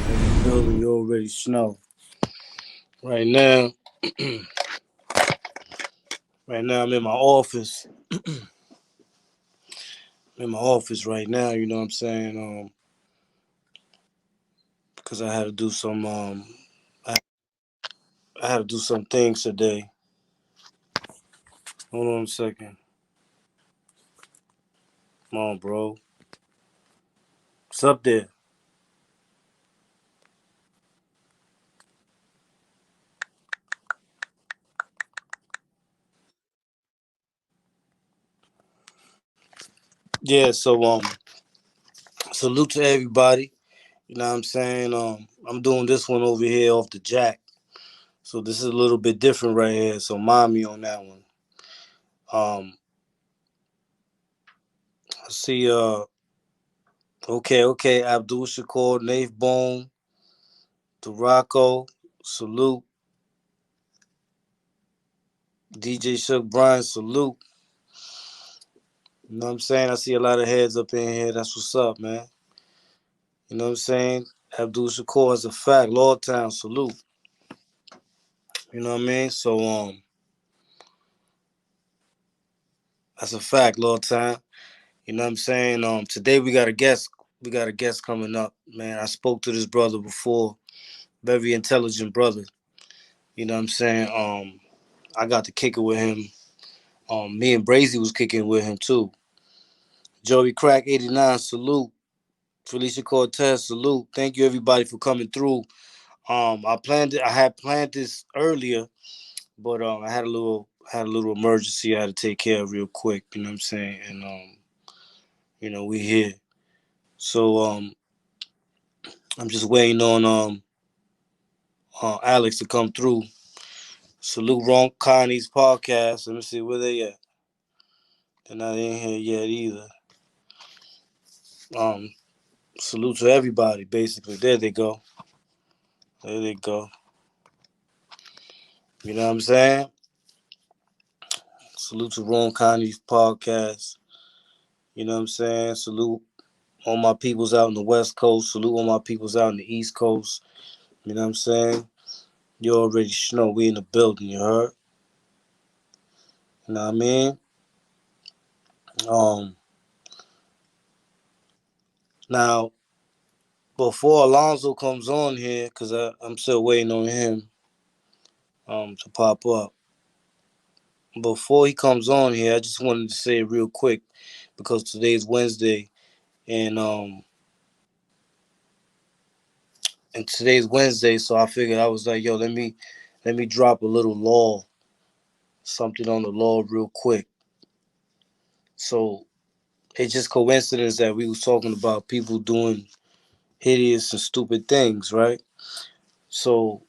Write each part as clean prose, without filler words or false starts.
In the building, you already know. Right now, I'm in my office. I'm in my office right now. You know what I'm saying? Because I had to do I, I had to do some things today. Hold on a second. Come on, bro. What's up there? Yeah. Salute to everybody. You know what I'm saying? I'm doing this one over here off the jack. So this is a little bit different right here. So mind me on that one. Um, I see. Okay. Abdul Shakur, Nave Bone, Duracco, salute. DJ Shook Brian, salute. You know what I'm saying? I see a lot of heads up in here. That's what's up, man. You know what I'm saying? Abdul Shakur is a fact. Lord Town, salute. You know what I mean? That's a fact, Lord Town. You know what I'm saying? Today we got a guest. We got a guest coming up, man. I spoke to this brother before. Very intelligent brother. You know what I'm saying? I got to kick it with him. Me and Brazy was kicking with him too. Joey Crack 89, salute. Felicia Cortez, salute. Thank you everybody for coming through. I had planned this earlier, but I had a little emergency I had to take care of real quick, you know what I'm saying? And we here. So I'm just waiting on Alex to come through. Salute Connie's podcast. Let me see where they at. They're not in here yet either. Um, Salute to everybody, basically. There they go. There they go. You know what I'm saying? Salute to Ron Connie's podcast. You know what I'm saying? Salute all my peoples out in the West Coast. Salute all my peoples out in the East Coast. You know what I'm saying? You already know we in the building, you heard? You know what I mean? Um, Now, before Alonso comes on here, because I'm still waiting on him to pop up. Before he comes on here, I just wanted to say it real quick because today's Wednesday, and so I figured I was like, yo, let me drop a little law, something on the law real quick. So it's just coincidence that we was talking about people doing hideous and stupid things, right? So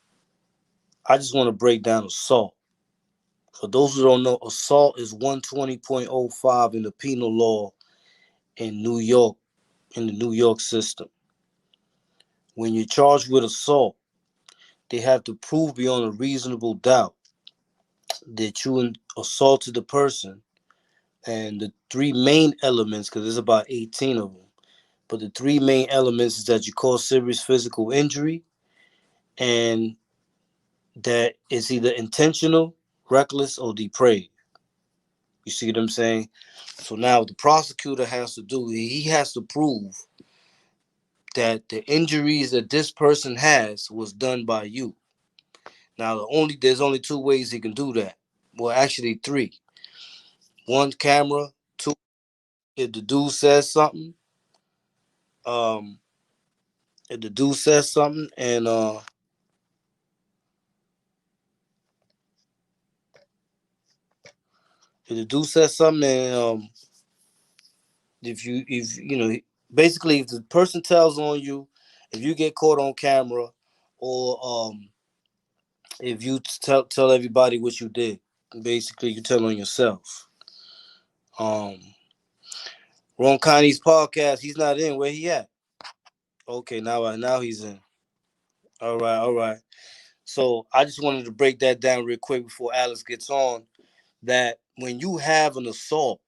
I just want to break down assault. For those who don't know, assault is 120.05 in the penal law in New York, in the New York system. When you're charged with assault, they have to prove beyond a reasonable doubt that you assaulted the person. And the three main elements, because there's about 18 of them, but the three main elements is that you cause serious physical injury and that it's either intentional, reckless, or depraved. You see what I'm saying? So now what the prosecutor has to do, he has to prove that the injuries that this person has was done by you. Now there's only two ways he can do that. Well, actually three. One, camera. Two, if the dude says something. Um, if the dude says something, and if the dude says something, and if you know, basically, if the person tells on you, if you get caught on camera, or if you tell everybody what you did, basically you tell on yourself. Um, Ron Connie's podcast, he's not in. Where he at? Okay, now he's in. All right. So I just wanted to break that down real quick before Alex gets on. That when you have an assault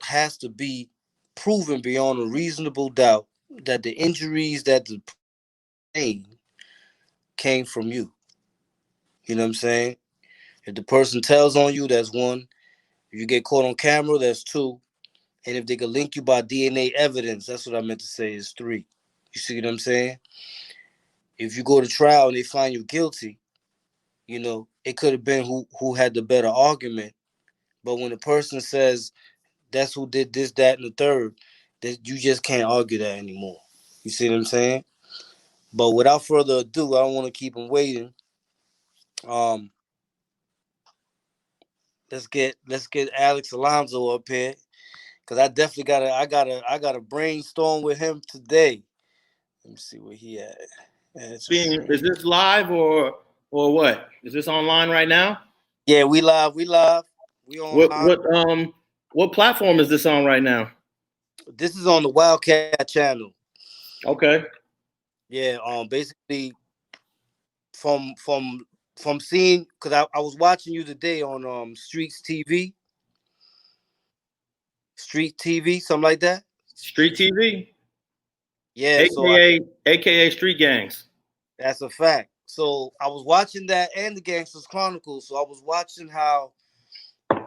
has to be proven beyond a reasonable doubt the injuries that the pain came from you. You know what I'm saying? If the person tells on you, that's one. If you get caught on camera, that's two. And if they could link you by DNA evidence, that's what I meant to say, is three. You see what I'm saying? If you go to trial and they find you guilty, you know, it could have been who had the better argument. But when the person says that's who did this, that, and the third, that you just can't argue that anymore. You see what I'm saying? But without further ado, I don't want to keep them waiting. Um, let's get Alex Alonso up here, because I definitely gotta brainstorm with him today. Let me see where he at. Is this live or what? Is this online right now? Yeah, we live. We What online. what platform is this on right now? This is on the Wildcat channel. Okay. Yeah. Basically from seeing, because I was watching you today on Street TV, something like that. Street TV. Yeah. So AKA Street Gangs. that's a fact. So I was watching that and the Gangsters Chronicles. So I was watching how,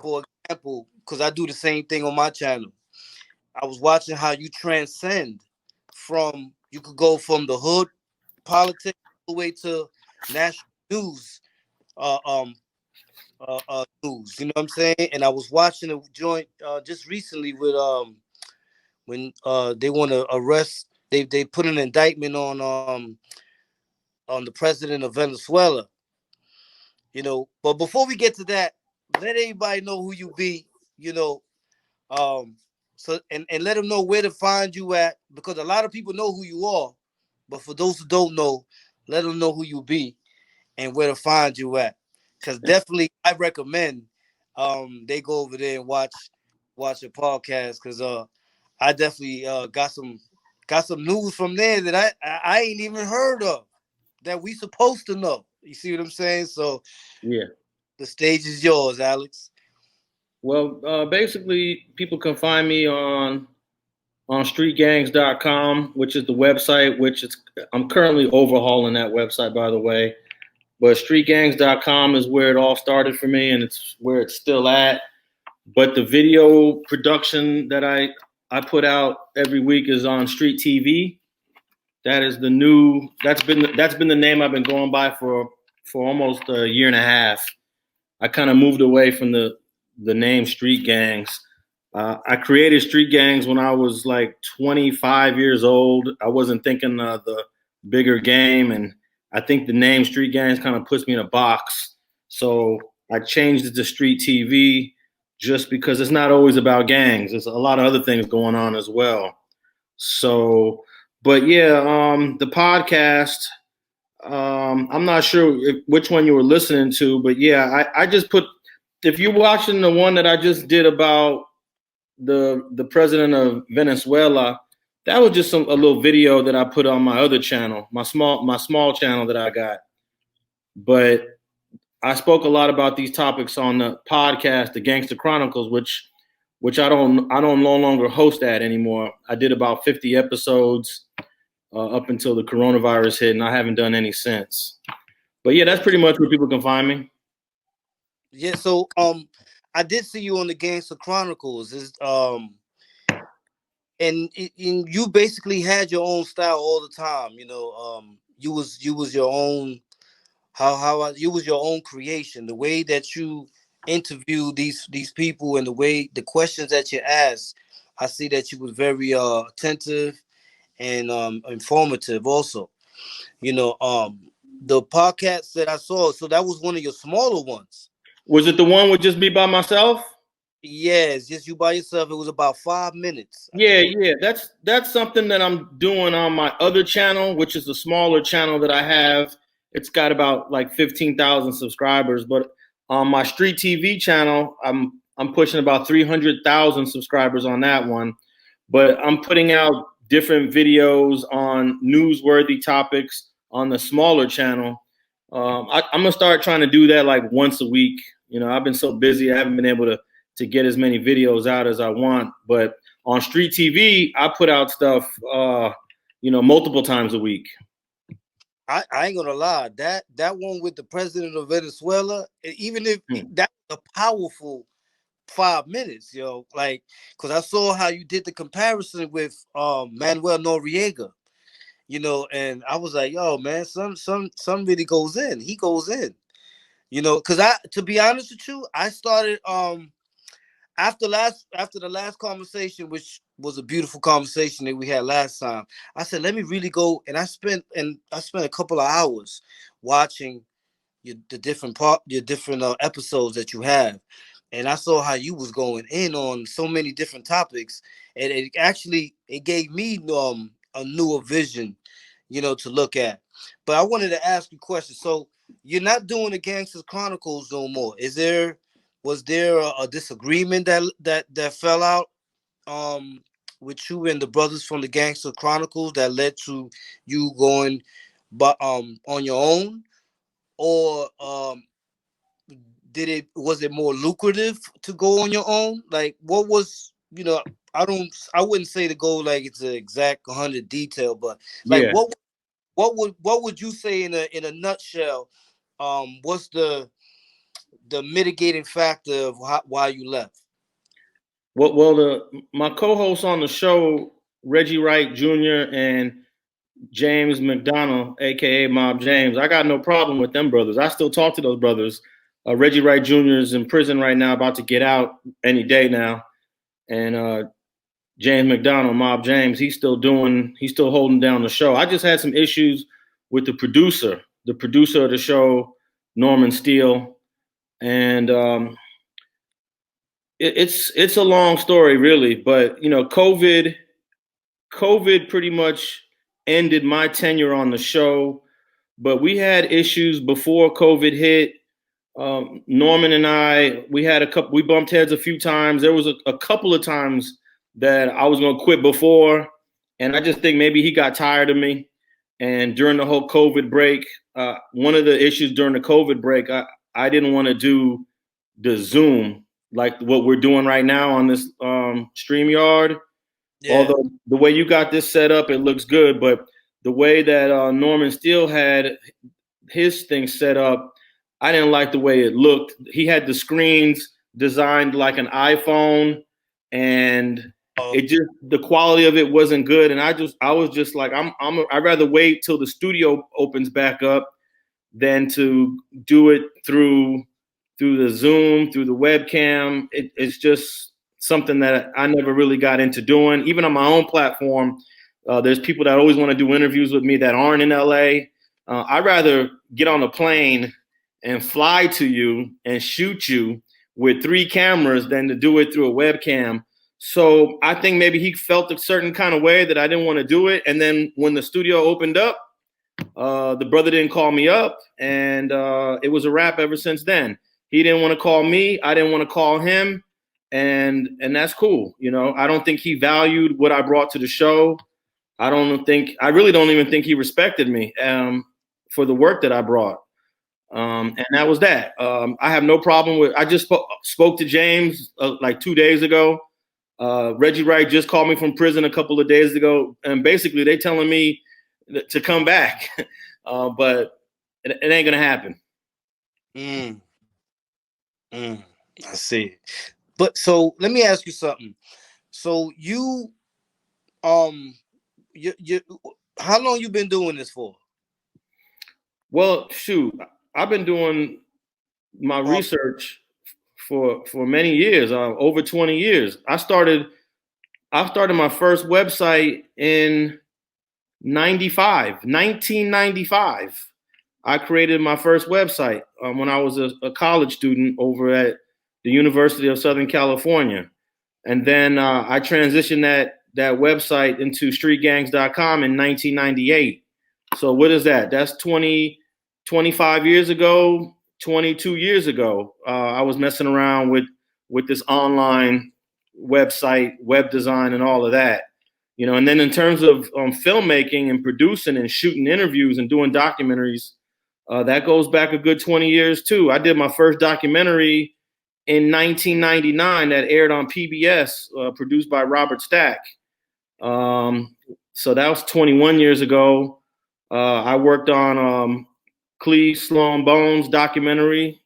for example, because I do the same thing on my channel. I was watching how you transcend you could go from the hood politics all the way to national news, uh, um, news. You know what I'm saying? And I was watching a joint just recently with when they want to arrest. They put an indictment on the president of Venezuela. You know, but before we get to that, let everybody know who you be. You know, so and let them know where to find you at, because a lot of people know who you are, but for those who don't know, let them know who you be and where to find you at. Because definitely, I recommend they go over there and watch a podcast, because I definitely got some news from there that I ain't even heard of, that we supposed to know. You see what I'm saying? So yeah, the stage is yours, Alex. Well, basically, people can find me on streetgangs.com, which is the website, I'm currently overhauling that website, by the way. But streetgangs.com is where it all started for me, and it's where it's still at. But the video production that I put out every week is on Street TV. That is that's been the name I've been going by for almost a year and a half. I kind of moved away from the name Street Gangs. I created Street Gangs when I was like 25 years old. I wasn't thinking of the bigger game, and I think the name Street Gangs kind of puts me in a box. So I changed it to Street TV, just because it's not always about gangs. There's a lot of other things going on as well. So, but yeah, the podcast. I'm not sure which one you were listening to, but yeah, I just put. If you're watching the one that I just did about the president of Venezuela, that was just a little video that I put on my other channel, my small channel that I got. But I spoke a lot about these topics on the podcast, the Gangster Chronicles, which I don't no longer host that anymore. I did about 50 episodes up until the coronavirus hit, and I haven't done any since. But yeah, that's pretty much where people can find me. Yeah, so I did see you on the Gangster Chronicles. And you basically had your own style all the time. You know, you was your own you was your own creation. The way that you interview these people and the questions that you asked, I see that you was very attentive and informative also. You know, the podcast that I saw, so that was one of your smaller ones. Was it the one with just me by myself? Yeah, it's just you by yourself. It was about 5 minutes. Yeah. That's something that I'm doing on my other channel, which is a smaller channel that I have. It's got about like 15,000 subscribers, but on my Street TV channel, I'm pushing about 300,000 subscribers on that one. But I'm putting out different videos on newsworthy topics on the smaller channel. I'm gonna start trying to do that like once a week. You know, I've been so busy, I haven't been able to get as many videos out as I want. But on Street TV, I put out stuff multiple times a week. I ain't gonna lie, that one with the president of Venezuela, even if that was a powerful 5 minutes, like, because I saw how you did the comparison with Manuel Noriega, and I was like, yo, man, some really goes in. He goes in, because to be honest with you, I started after the last conversation, which was a beautiful conversation that we had last time. I said, let me really go, and I spent a couple of hours watching your different episodes that you have, and I saw how you was going in on so many different topics, and it gave me a newer vision, to look at. But I wanted to ask you a question. So you're not doing the Gangsters Chronicles no more. Was there a disagreement that fell out with you and the brothers from the Gangster Chronicles that led to you going on your own, or was it more lucrative to go on your own? Like, what was, I wouldn't say to go like it's an exact 100 detail, but like Yeah. what would you say in a nutshell? What's the mitigating factor of why you left? Well, my co-hosts on the show, Reggie Wright Jr. and James McDonald, aka Mob James, I got no problem with them brothers. I still talk to those brothers. Reggie Wright Jr. is in prison right now, about to get out any day now, and James McDonald, Mob James, he's still holding down the show. I just had some issues with the producer of the show, Norman Steele, and it's a long story, really. But COVID pretty much ended my tenure on the show. But we had issues before COVID hit. Norman and I, we bumped heads a few times. There was a couple of times that I was going to quit before, and I just think maybe he got tired of me. And during the whole COVID break, one of the issues during the COVID break, I didn't want to do the Zoom like what we're doing right now on this StreamYard. Yeah. Although the way you got this set up, it looks good, but the way that Norman Steele had his thing set up, I didn't like the way it looked. He had the screens designed like an iPhone, and the quality of it wasn't good. And I was just like, I'd rather wait till the studio opens back up than to do it through the Zoom, through the webcam. It's just something that I never really got into doing. Even on my own platform, there's people that always want to do interviews with me that aren't in LA. I'd rather get on a plane and fly to you and shoot you with 3 cameras than to do it through a webcam. So I think maybe he felt a certain kind of way that I didn't want to do it. And then when the studio opened up, the brother didn't call me up, and it was a wrap ever since then. He didn't want to call me. I didn't want to call him. And that's cool. I don't think he valued what I brought to the show. I really don't even think he respected me for the work that I brought. And that was that. I have no problem with. I just spoke to James like 2 days ago. Reggie Wright just called me from prison a couple of days ago, and basically they telling me to come back, but it ain't gonna happen. I see. But so let me ask you something. So you how long you been doing this for? Well, shoot, I've been doing my research for many years, over 20 years. I started my first website in 1995. I created my first website when I was a college student over at the University of Southern California. And then I transitioned that website into streetgangs.com in 1998. So what is that? That's 25 years ago, 22 years ago. I was messing around with this online website, web design, and all of that. And then in terms of filmmaking and producing and shooting interviews and doing documentaries, that goes back a good 20 years too. I did my first documentary in 1999 that aired on PBS, produced by Robert Stack. So that was 21 years ago. I worked on Clee Sloan Bones documentary,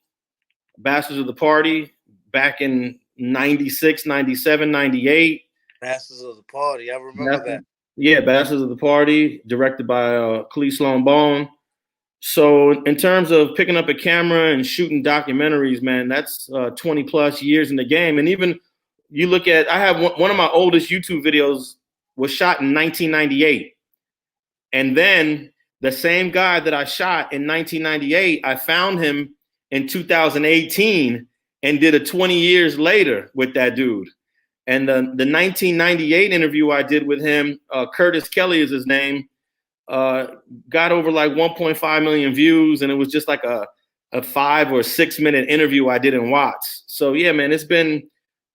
Bastards of the Party, back in 96, 97, 98. Masters of the Party. I remember that. Yeah, Bastards of the Party, directed by Clee Sloan Bone. So in terms of picking up a camera and shooting documentaries, man, that's 20 plus years in the game. And even you look at, I have one of my oldest YouTube videos was shot in 1998. And then the same guy that I shot in 1998, I found him in 2018 and did a 20 years later with that dude. And the 1998 interview I did with him, Curtis Kelly is his name, got over like 1.5 million views. And it was just like a 5 or 6 minute interview I did in Watts. So yeah, man,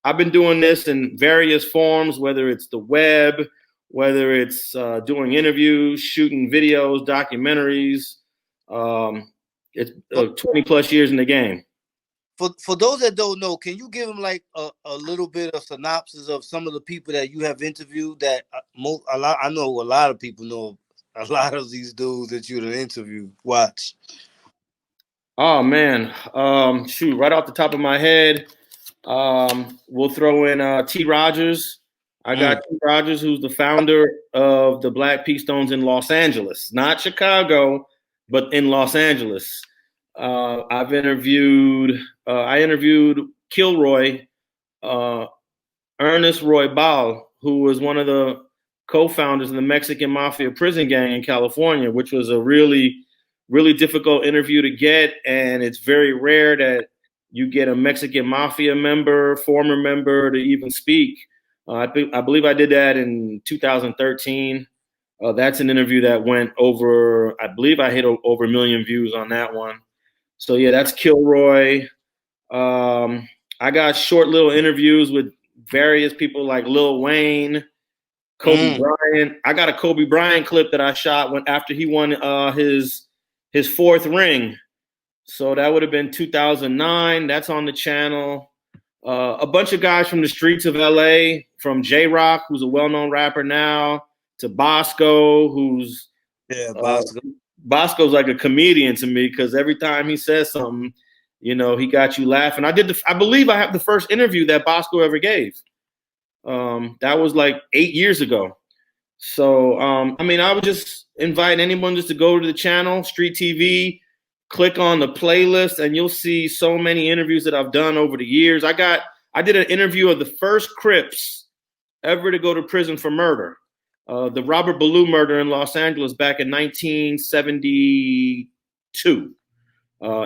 I've been doing this in various forms, whether it's the web, whether it's doing interviews, shooting videos, documentaries. It's 20 plus years in the game. For those that don't know, can you give them like a little bit of synopsis of some of the people that you have interviewed? That I know a lot of people know a lot of these dudes that you've interviewed. Watch. Oh man, shoot! Right off the top of my head, we'll throw in T. Rogers. I got T. Rogers, who's the founder of the Black Pea Stones in Los Angeles, not Chicago, but in Los Angeles. I interviewed Kilroy, Ernest Roy Ball, who was one of the co-founders of the Mexican Mafia prison gang in California, which was a really, really difficult interview to get. And it's very rare that you get a Mexican Mafia former member to even speak. I believe I did that in 2013. That's an interview that went over, I believe I hit over 1 million views on that one. So yeah, that's Kilroy. I got short little interviews with various people like Lil Wayne, Kobe Bryant. I got a Kobe Bryant clip that I shot after he won his 4th ring. So that would have been 2009. That's on the channel. A bunch of guys from the streets of LA, from J-Rock, who's a well-known rapper now, to Bosco, who's Bosco's like a comedian to me, because every time he says something, you know, he got you laughing. I believe I have the first interview that Bosco ever gave. That was like 8 years ago. So, I mean, I would just invite anyone just to go to the channel, Street TV, click on the playlist, and you'll see so many interviews that I've done over the years. I did an interview of the first Crips ever to go to prison for murder. The Robert Ballou murder in Los Angeles back in 1972.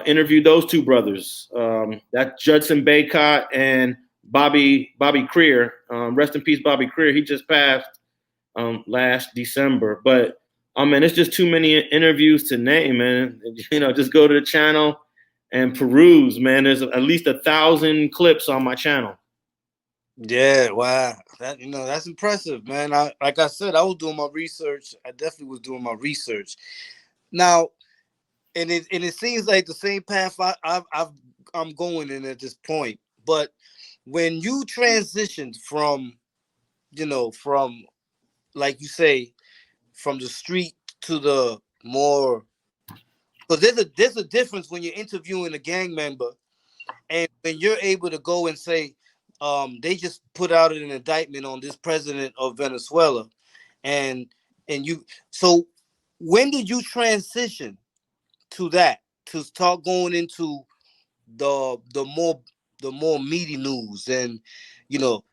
Interviewed those two brothers, that Judson Baycott and Bobby Creer. Rest in peace, Bobby Creer. He just passed last December. But man, it's just too many interviews to name, man. You know, just go to the channel and peruse, man. There's at least 1,000 clips on my channel. Yeah, wow. That's impressive, man. Like I said, I was doing my research. I definitely was doing my research. Now, and it seems like the same path I'm going in at this point. But when you transitioned from, like you say, from the street to the more, because there's a difference when you're interviewing a gang member and when you're able to go and say, they just put out an indictment on this president of Venezuela, and you. So when did you transition to that, to start going into the more meaty news? And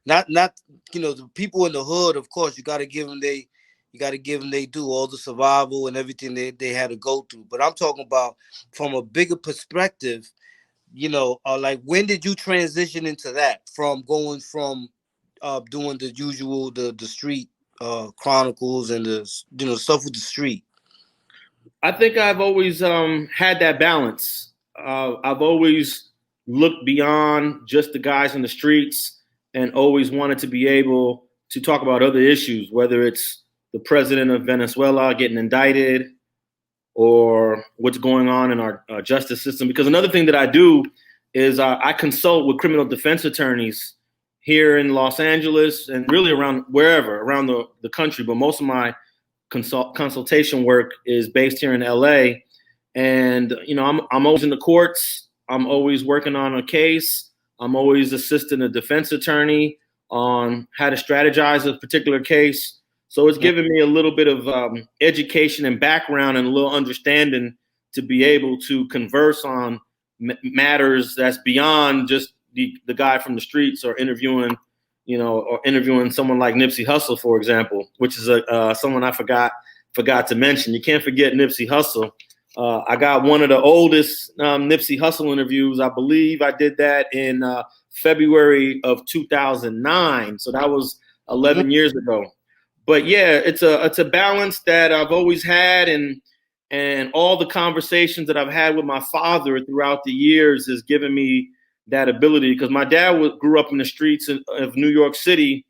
not the people in the hood, of course, you got to give them they do all the survival and everything they had to go through. But I'm talking about from a bigger perspective. Like, when did you transition into that, from going from doing the usual the street chronicles and the stuff with the street? I think I've always had that balance. I've always looked beyond just the guys in the streets and always wanted to be able to talk about other issues, whether it's the president of Venezuela getting indicted or what's going on in our justice system. Because another thing that I do is I consult with criminal defense attorneys here in Los Angeles and really around the country. But most of my consultation work is based here in LA. And, I'm always in the courts. I'm always working on a case. I'm always assisting a defense attorney on how to strategize a particular case. So it's given me a little bit of education and background and a little understanding to be able to converse on matters that's beyond just the guy from the streets or interviewing someone like Nipsey Hussle, for example, which is someone I forgot to mention. You can't forget Nipsey Hussle. I got one of the oldest Nipsey Hussle interviews. I believe I did that in February of 2009. So that was 11 years ago. But yeah, it's a balance that I've always had, and all the conversations that I've had with my father throughout the years has given me that ability, because my dad grew up in the streets of New York City,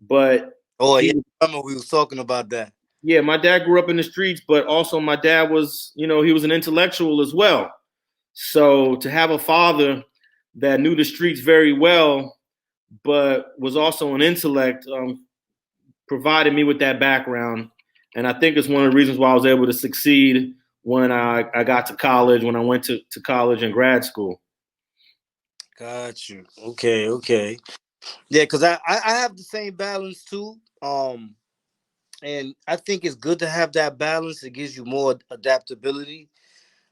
but I remember we was talking about that. Yeah, my dad grew up in the streets, but also my dad was, he was an intellectual as well. So to have a father that knew the streets very well, but was also an intellect, provided me with that background. And I think it's one of the reasons why I was able to succeed when I got to college, when I went to college and grad school. Got you. Okay. Yeah, because I have the same balance too. And I think it's good to have that balance. It gives you more adaptability.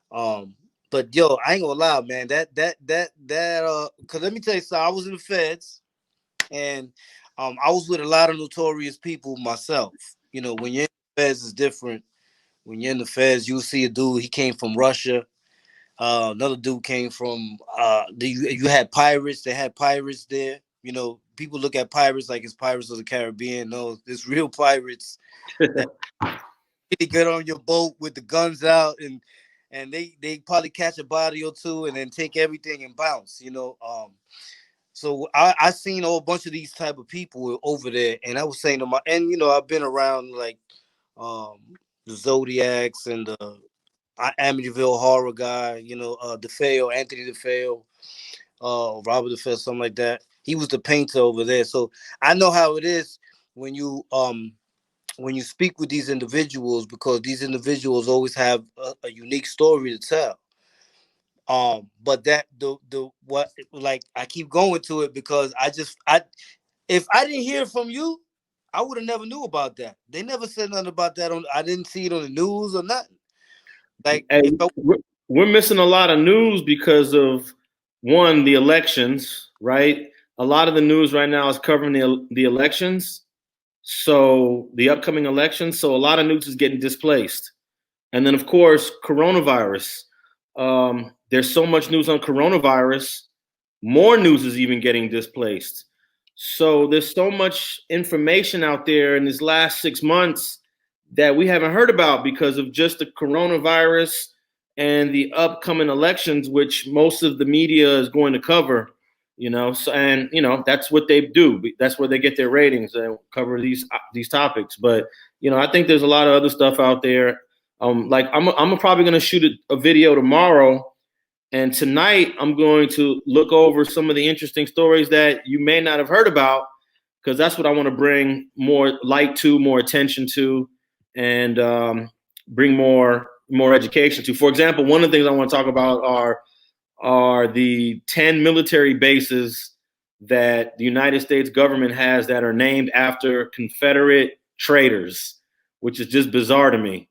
But yo, I ain't gonna lie, man. Cause let me tell you something. I was in the feds, and I was with a lot of notorious people myself. When you're in the feds, it's different. When you're in the feds, you'll see a dude. He came from Russia. Another dude came from. You had pirates. They had pirates there. People look at pirates like it's Pirates of the Caribbean. No, it's real pirates that really get on your boat with the guns out, and they probably catch a body or two and then take everything and bounce. So I seen a whole bunch of these type of people over there, and I was saying to I've been around like the Zodiacs and the Amityville horror guy, DeFeo, Anthony DeFeo, Robert DeFeo, something like that. He was the painter over there. So I know how it is when you speak with these individuals, because these individuals always have a unique story to tell. But that what, like, I keep going to it because if I didn't hear from you, I would have never knew about that. They never said nothing about that I didn't see it on the news or nothing. Like, hey, we're missing a lot of news because of, one, the elections, right? A lot of the news right now is covering the elections. So the upcoming elections. So a lot of news is getting displaced. And then, of course, coronavirus. There's so much news on coronavirus. More news is even getting displaced. So there's so much information out there in these last 6 months that we haven't heard about because of just the coronavirus and the upcoming elections, which most of the media is going to cover. So, that's what they do. That's where they get their ratings and cover these topics. But I think there's a lot of other stuff out there. Like I'm probably going to shoot a video tomorrow, and tonight I'm going to look over some of the interesting stories that you may not have heard about, because that's what I want to bring more light to, more attention to, and bring more education to. For example, one of the things I want to talk about are the 10 military bases that the United States government has that are named after Confederate traitors, which is just bizarre to me.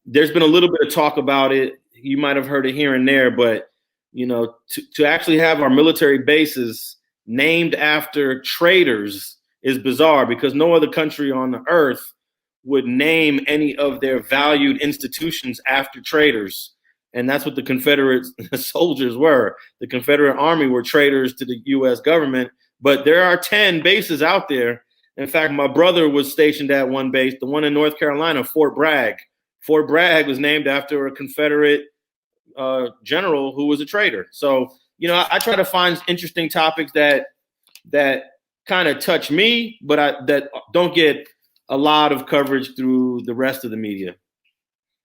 There's been a little bit of talk about it. You might have heard it here and there, but to actually have our military bases named after traitors is bizarre, because no other country on the earth would name any of their valued institutions after traitors. And that's what the Confederate soldiers were. The Confederate Army were traitors to the U.S. government. But there are 10 bases out there. In fact, my brother was stationed at one base, the one in North Carolina, Fort Bragg. Fort Bragg was named after a Confederate general who was a traitor. So, I try to find interesting topics that kind of touch me, but that don't get a lot of coverage through the rest of the media.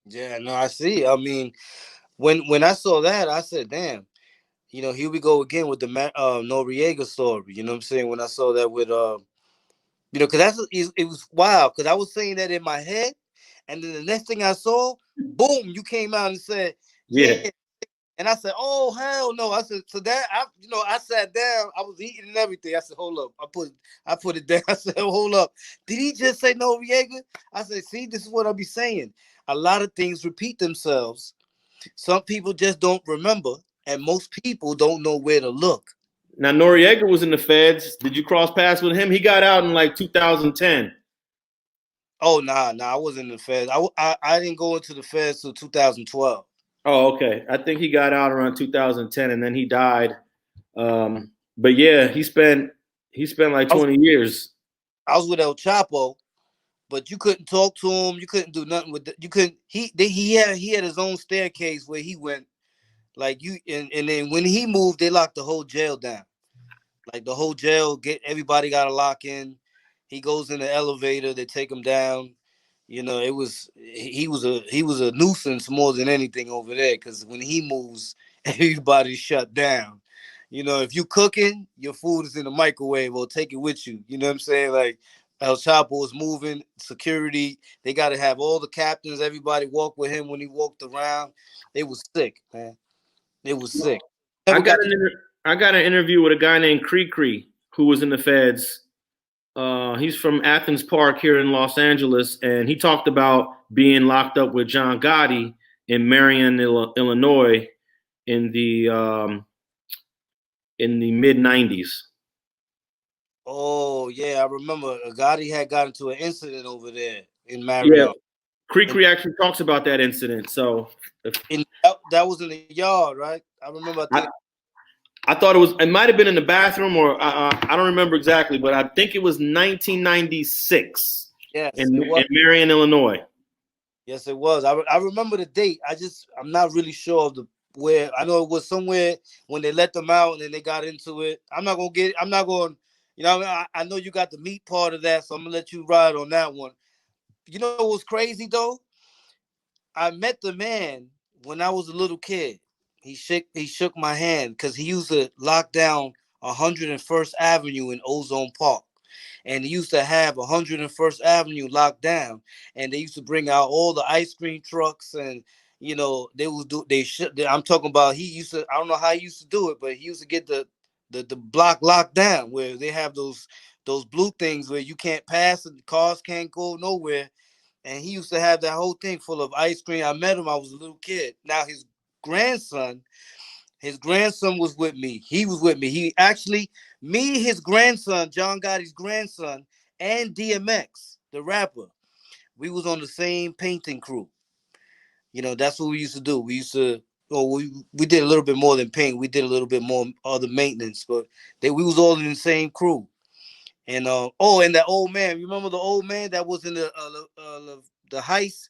Yeah, no, I see. I mean, when I saw that, I said, damn, here we go again with the Noriega story. You know what I'm saying? When I saw that with Because it was wild. Because I was saying that in my head, and then the next thing I saw, boom, you came out and said, Yeah. "Yeah." And I said, "Oh hell no!" I said, "So that I sat down. I was eating and everything." I said, "Hold up." I put it down. I said, "Hold up." Did he just say Noriega? I said, "See, this is what I be saying. A lot of things repeat themselves. Some people just don't remember, and most people don't know where to look." Now Noriega was in the feds. Did you cross paths with him? He got out in like 2010. Oh nah, I wasn't in the feds. I didn't go into the feds till 2012. Oh, okay. I think he got out around 2010, and then he died. But yeah, he spent like I was 20 years. I was with El Chapo, but you couldn't talk to him. You couldn't do nothing with. You couldn't. He had his own staircase where he went. Like you, and then when he moved, they locked the whole jail down. Like the whole jail, get everybody got to lock in. He goes in the elevator. They take him down. He was a nuisance more than anything over there. Because when he moves, everybody's shut down. If you cooking, your food is in the microwave or take it with you. You know what I'm saying? Like El Chapo was moving, security. They got to have all the captains, everybody walk with him when he walked around. It was sick, man. It was sick. I Never got got an to. inter- I got an interview with a guy named Cree who was in the feds. He's from Athens Park here in Los Angeles, and he talked about being locked up with John Gotti in Marion, Illinois, in the mid '90s. Oh yeah, I remember Gotti had got into an incident over there in Yeah, Marion. And, Cree actually talks about that incident. So and that was in the yard, right? I remember. I I, think I thought it might have been in the bathroom, or I don't remember exactly, but I think it was 1996 yes, it in was. Marion, Illinois. Yes, it was. I remember the date. I'm not really sure of the where. I know it was somewhere when they let them out and then they got into it. I'm not gonna get. I'm not going. I know you got the meat part of that, so I'm gonna let you ride on that one. You know what's crazy though? I met the man when I was a little kid. He shook my hand because he used to lock down 101st Avenue in Ozone Park, and he used to have 101st Avenue locked down, and they used to bring out all the ice cream trucks, and they would do they should. I'm talking about he used to. I don't know how he used to do it, but he used to get the block locked down where they have those blue things where you can't pass and cars can't go nowhere, and he used to have that whole thing full of ice cream. I met him. I was a little kid. Now grandson, his grandson was with me. He was with me. He actually, me, his grandson, John Gotti's grandson, and DMX, the rapper. We was on the same painting crew. That's what we used to do. We used to. Oh, we did a little bit more than paint. We did a little bit more other maintenance, but we was all in the same crew. And and that old man. You remember the old man that was in the heist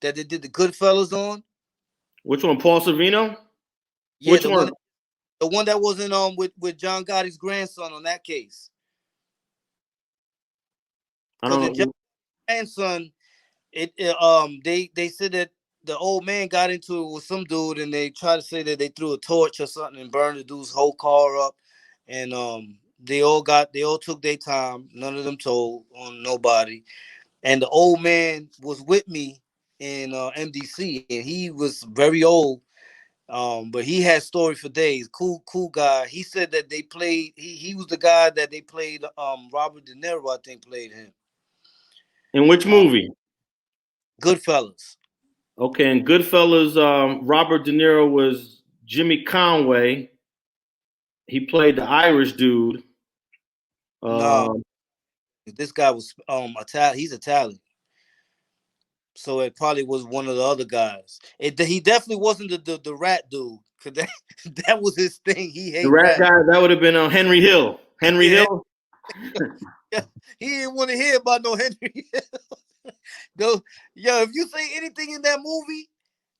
that they did the Goodfellas on? Which one, Paul Sorvino? Yeah, Which the one? one that was in with John Gotti's grandson on that case. I Because in don't John know. grandson, they said that the old man got into it with some dude, and they tried to say that they threw a torch or something and burned the dude's whole car up, and they all took their time. None of them told on nobody, and the old man was with me in MDC, and he was very old. But he had story for days. Cool guy. He said that they played. He was the guy that they played. Robert De Niro, I think, played him. In which Uh, movie? Goodfellas. Okay, in Goodfellas, Robert De Niro was Jimmy Conway. He played the Irish dude. No, Um, this guy was Italian. He's Italian, so it probably was one of the other guys. He definitely wasn't the rat dude, cause that that was his thing. He the hate rat rats. guy, that would have been Henry Hill. Henry Yeah, Hill. he didn't want to hear about no Henry. Though, yo, if you say anything in that movie,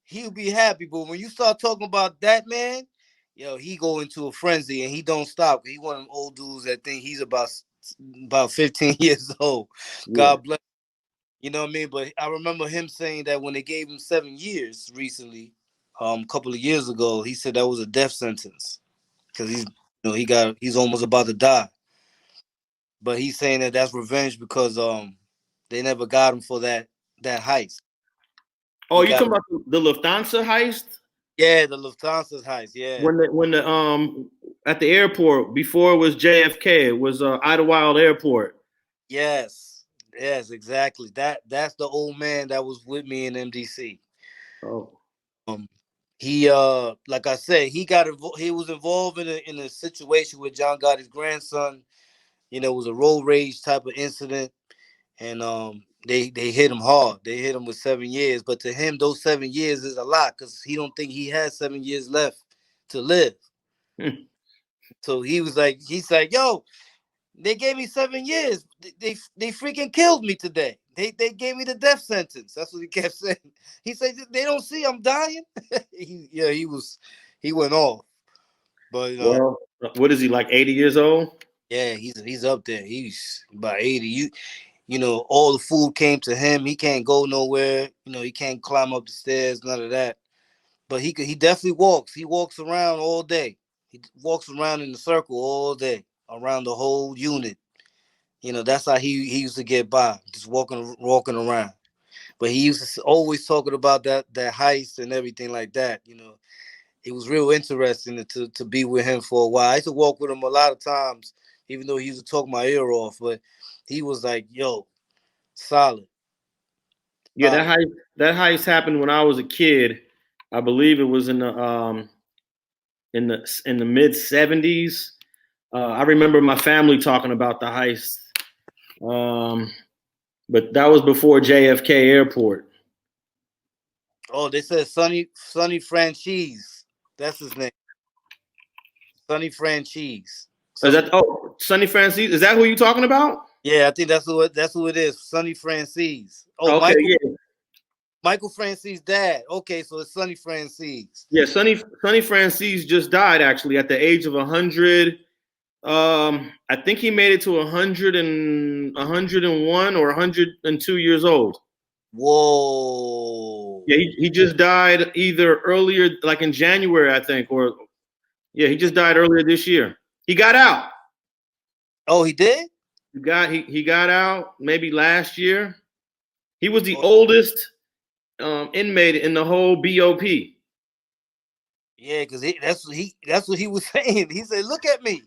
he'll be happy. But when you start talking about that man, he go into a frenzy and he don't stop. He one of them old dudes that think he's about 15 years old. Yeah. God bless. You know what I mean? But I remember him saying that when they gave him 7 years recently, a couple of years ago, he said that was a death sentence because he's almost about to die. but he's saying that that's revenge because they never got him for that heist. Oh, He you got talking about the Lufthansa heist? yeah, the Lufthansa's heist. Yeah. When the at the airport before it was JFK, it was Idlewild Airport. Yes. Yes, exactly. That's the old man that was with me in MDC. Oh, Um, he like I said, he was involved in a situation with John Gotti's grandson. It was a road rage type of incident, and they hit him hard. They hit him with 7 years, but to him, those 7 years is a lot because he don't think he has 7 years left to live. So he's like, yo, they gave me 7 years. They freaking killed me today. They gave me the death sentence. That's what he kept saying. He said they don't see I'm dying. He went off. But well, what is he, like 80 years old? yeah, he's up there. He's about 80. All the food came to him. He can't go nowhere. He can't climb up the stairs, none of that. But he definitely walks. He walks around all day. He walks around in the circle all day, around the whole unit. That's how he used to get by, just walking around. But he used to always talking about that heist and everything like that. It was real interesting to be with him for a while. I used to walk with him a lot of times, even though he used to talk my ear off. But he was like, "Yo, solid, Yeah, solid." that heist happened when I was a kid. I believe it was in the mid '70s. I remember my family talking about the heist, but that was before JFK Airport. Oh, they said Sonny Franchise. That's his name, Sonny Franchise. Is Some that Sonny Francis? Is that who you talking about? Yeah, I think that's who it is, Sonny Franchise. Oh, Okay, yeah, Michael Francis' dad. Okay, so it's Sonny Francis. yeah. Sonny Francis just died actually at the age of 100. I think he made it to 101 or 102 years old. Whoa. Yeah, he just died either earlier, like in January, I think, or yeah, he just died earlier this year. He got out. Oh, he did? He got out maybe last year. He was the Oh, oldest inmate in the whole BOP. yeah, because that's what he was saying. He said, "Look at me."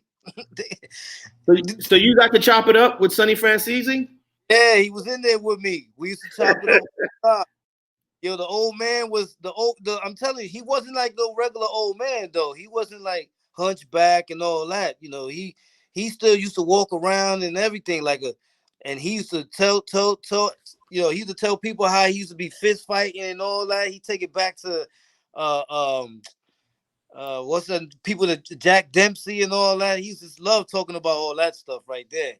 So you got to chop it up with Sonny Francisi? Yeah, he was in there with me. We used to chop it up. Yo, the old man was I'm telling you, he wasn't like no regular old man though. He wasn't like hunchback and all that. He still used to walk around and everything and he used to tell he used to tell people how he used to be fist fighting and all that. He take it back to uh um what's the people that Jack Dempsey and all that. He used to love talking about all that stuff right there.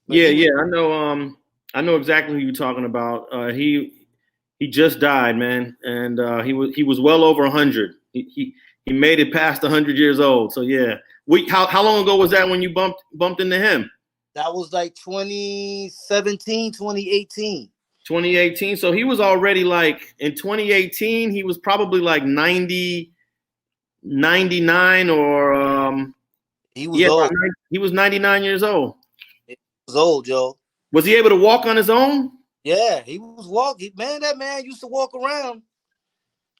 But Yeah, he was yeah, I know. I know exactly who you're talking about. He just died, man, and he was well over 100. He made it past 100 years old. So yeah, how long ago was that when you bumped into him? that was like 2017, 2018. 2018. So he was already like in 2018. He was probably like 90, 99, or He was yeah, old. he was 99 years old. He was old, Joe. Was he able to walk on his own? Yeah, he was walking. Man, that man used to walk around.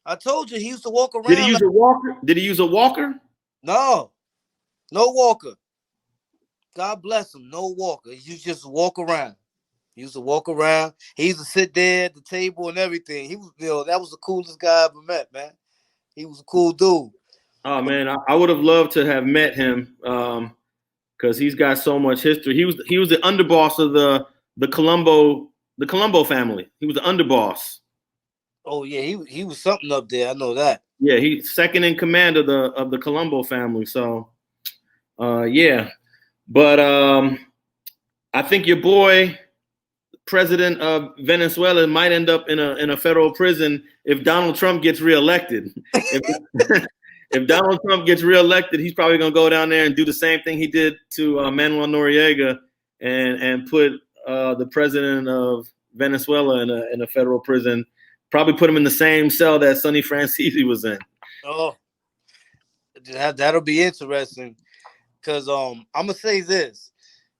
I told you he used to walk Did he around use like a walker? Did he use a walker? no, no walker. God bless him, no walker. He used to just walk around. He used to walk around. He used to sit there at the table and everything. He was, that was the coolest guy I ever met, man. He was a cool dude. Oh man, I would have loved to have met him because he's got so much history. He was the underboss of the Colombo family. He was the underboss. Oh yeah, he was something up there. I know that. Yeah, he's second in command of the Colombo family. So yeah, but I think your boy, president of Venezuela, might end up in a federal prison if Donald Trump gets reelected. If, if Donald Trump gets reelected, he's probably going to go down there and do the same thing he did to Manuel Noriega and put the president of Venezuela in a federal prison. Probably put him in the same cell that Sonny Francisi was in. Oh, that'll be interesting. Cause I'm gonna say this.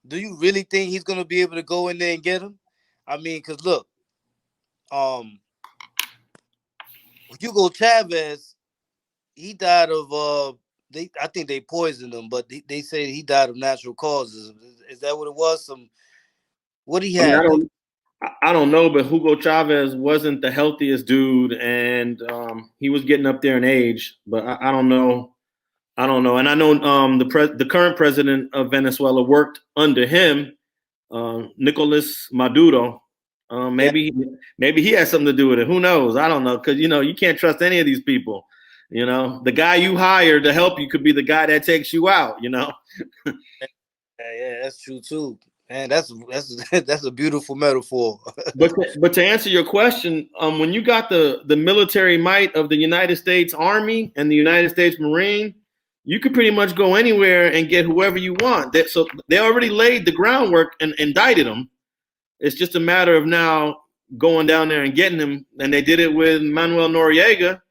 Do you really think he's gonna be able to go in there and get him? I mean, cause look, um, Hugo Chavez, he died of I think they poisoned him, but they say he died of natural causes. Is that what it was? What he I mean, had? Like, I don't know, but Hugo Chavez wasn't the healthiest dude, and he was getting up there in age. But I don't know. I don't know, and I know the current president of Venezuela worked under him, Nicolas Maduro. yeah, Maybe he has something to do with it. Who knows? I don't know, because you can't trust any of these people. The guy you hire to help you could be the guy that takes you out. yeah, that's true too. Man, that's that's a beautiful metaphor. But to answer your question, when you got the military might of the United States Army and the United States Marine, you could pretty much go anywhere and get whoever you want. So they already laid the groundwork and indicted them. It's just a matter of now going down there and getting them. And they did it with Manuel Noriega.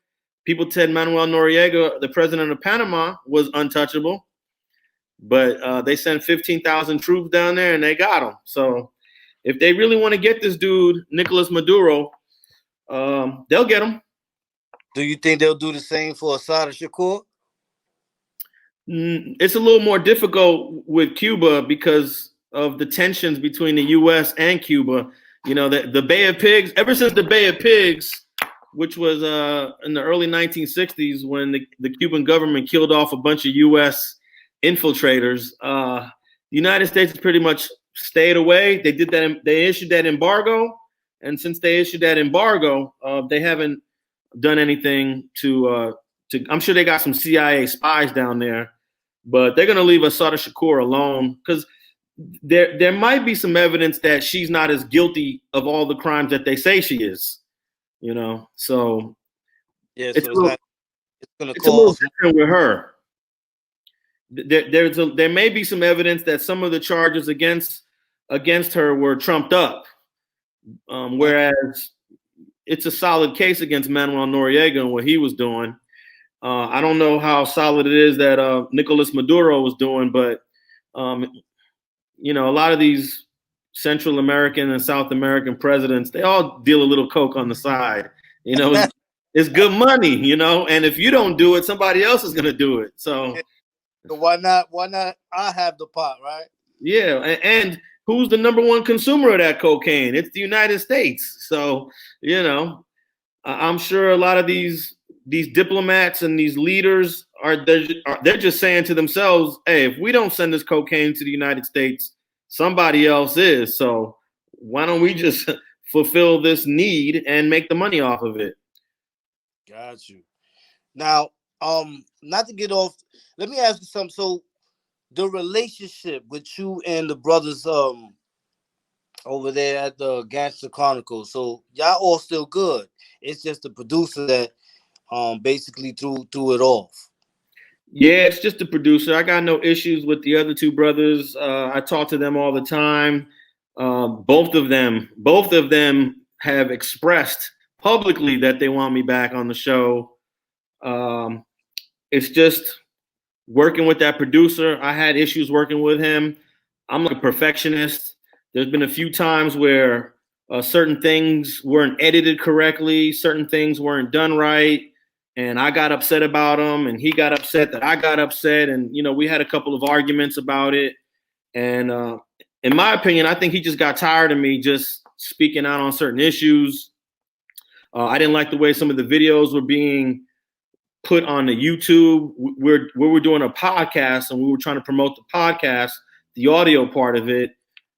People said Manuel Noriega, the president of Panama, was untouchable, but they sent 15,000 troops down there and they got him. So if they really want to get this dude, Nicolas Maduro, they'll get him. Do you think they'll do the same for Assad Shakur? It's a little more difficult with Cuba because of the tensions between the U.S. and Cuba. The Bay of Pigs, ever since the Bay of Pigs, which was in the early 1960s when the Cuban government killed off a bunch of U.S. infiltrators, the United States pretty much stayed away. They did that. They issued that embargo, and since they issued that embargo, they haven't done anything to. I'm sure they got some CIA spies down there, but they're going to leave Assata Shakur alone because there might be some evidence that she's not as guilty of all the crimes that they say she is. So Yeah, it's so it's gonna a little cause. different with her. There may be some evidence that some of the charges against her were trumped up, whereas it's a solid case against Manuel Noriega and what he was doing. I don't know how solid it is that Nicolas Maduro was doing, but a lot of these Central American and South American presidents, they all deal a little coke on the side. It's good money, and if you don't do it, somebody else is going to do it. So why not? Why not? I have the pot, right? Yeah, and who's the number one consumer of that cocaine? It's the United States. So I'm sure a lot of these diplomats and these leaders they're just saying to themselves, "Hey, if we don't send this cocaine to the United States, somebody else is. So why don't we just fulfill this need and make the money off of it?" Got you. Now, not to get off, let me ask you something. So, the relationship with you and the brothers, over there at the Gangster Chronicles. So y'all all still good. It's just the producer that, basically threw it off. Yeah, it's just the producer. I got no issues with the other two brothers. I talk to them all the time. Both of them have expressed publicly that they want me back on the show. It's just working with that producer. I had issues working with him. I'm like a perfectionist. There's been a few times where certain things weren't edited correctly, certain things weren't done right, and I got upset about them, and he got upset that I got upset, and we had a couple of arguments about it. And in my opinion, I think he just got tired of me just speaking out on certain issues. I didn't like the way some of the videos were being put on the YouTube. We were doing a podcast and we were trying to promote the podcast, the audio part of it.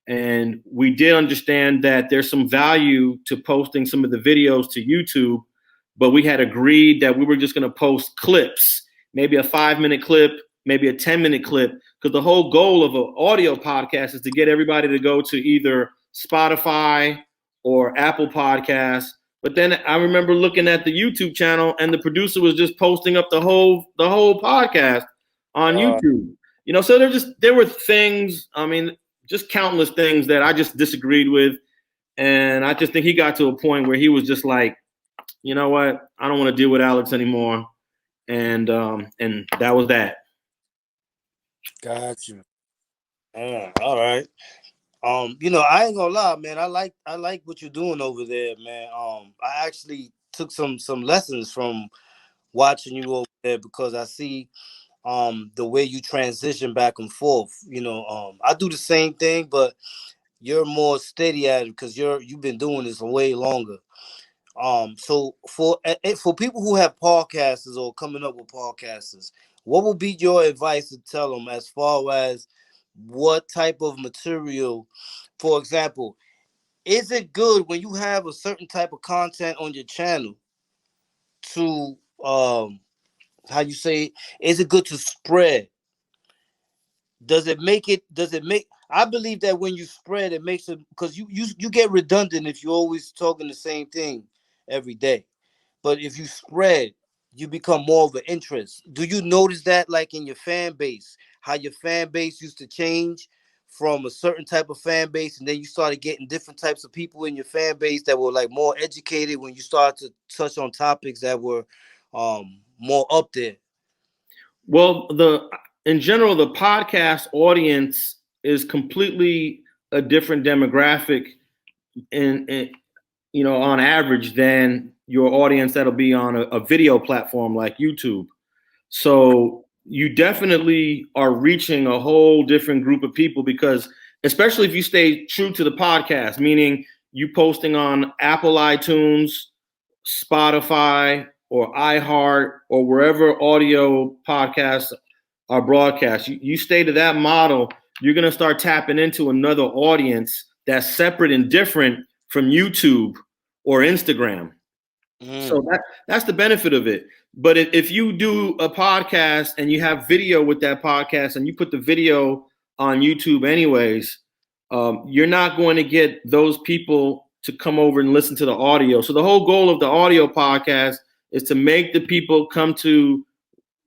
And we did understand that there's some value to posting some of the videos to YouTube, but we had agreed that we were just going to post clips, maybe a 5-minute clip, maybe a 10-minute clip, because the whole goal of an audio podcast is to get everybody to go to either Spotify or Apple Podcasts. But then I remember looking at the YouTube channel and the producer was just posting up the whole podcast on YouTube. So there were things, just countless things that I just disagreed with. And I just think he got to a point where he was just like, you know what? I don't want to deal with Alex anymore. And that was that. Got you. All right. I ain't gonna lie, man. I like what you're doing over there, man. I actually took some lessons from watching you over there because I see the way you transition back and forth. I do the same thing, but you're more steady at it because you've been doing this way longer. So for people who have podcasters or coming up with podcasters, what would be your advice to tell them as far as what type of material, for example, is it good when you have a certain type of content on your channel to how you say, is it good to spread? Does it make I believe that when you spread it makes it, because you get redundant if you're always talking the same thing every day. But if you spread, you become more of an interest. Do you notice that, like in your fan base, how your fan base used to change from a certain type of fan base, and then you started getting different types of people in your fan base that were like more educated when you started to touch on topics that were more up there? Well, the in general, the podcast audience is completely a different demographic in on average than your audience that'll be on a video platform like YouTube. So you definitely are reaching a whole different group of people because, especially if you stay true to the podcast, meaning you posting on Apple iTunes, Spotify, or iHeart, or wherever audio podcasts are broadcast. You stay to that model, you're going to start tapping into another audience that's separate and different from YouTube or Instagram. So that's the benefit of it. But if you do a podcast and you have video with that podcast and you put the video on YouTube anyways, you're not going to get those people to come over and listen to the audio. So the whole goal of the audio podcast is to make the people come to,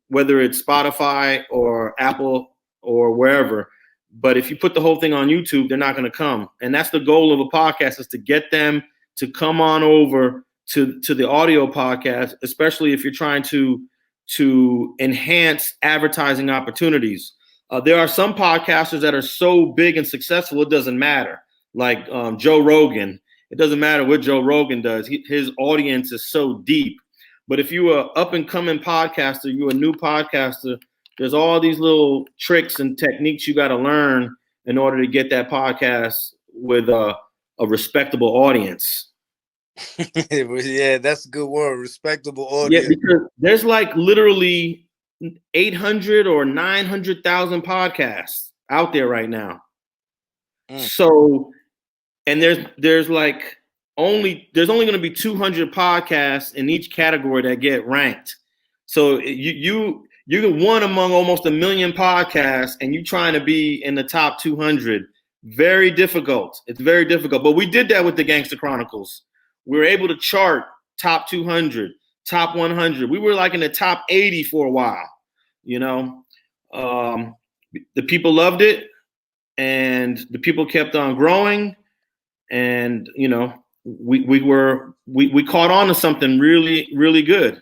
whether it's Spotify or Apple or wherever. But if you put the whole thing on YouTube, they're not going to come. And that's the goal of a podcast, is to get them to come on over to the audio podcast, especially if you're trying to enhance advertising opportunities. There are some podcasters that are so big and successful, it doesn't matter. Like Joe Rogan. It doesn't matter what Joe Rogan does. His audience is so deep. But if you're an up and coming podcaster, you're a new podcaster, there's all these little tricks and techniques you got to learn in order to get that podcast with a respectable audience. Yeah, that's a good word. Respectable Yeah, audience. because there's like literally 800 or 900,000 podcasts out there right now. So, and there's only going to be 200 podcasts in each category that get ranked. So you're one among almost 1 million podcasts, and you trying to be in the top 200. Very difficult. It's very difficult. But we did that with the Gangster Chronicles. We were able to chart top 200, top 100. We were like in the top 80 for a while. The people loved it, and the people kept on growing, and we caught on to something really, really good.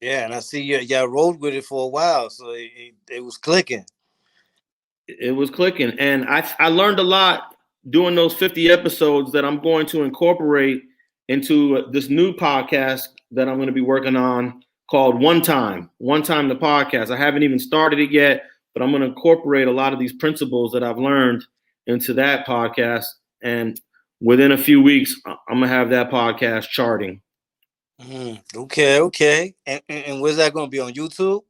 Yeah, and I see y'all rode with it for a while, so it was clicking. It was clicking, and I learned a lot doing those 50 episodes that I'm going to incorporate into this new podcast that I'm going to be working on called One Time the Podcast. I haven't even started it yet, but I'm going to incorporate a lot of these principles that I've learned into that podcast, and within a few weeks, I'm going to have that podcast charting. Okay. And where's that going to be, on YouTube?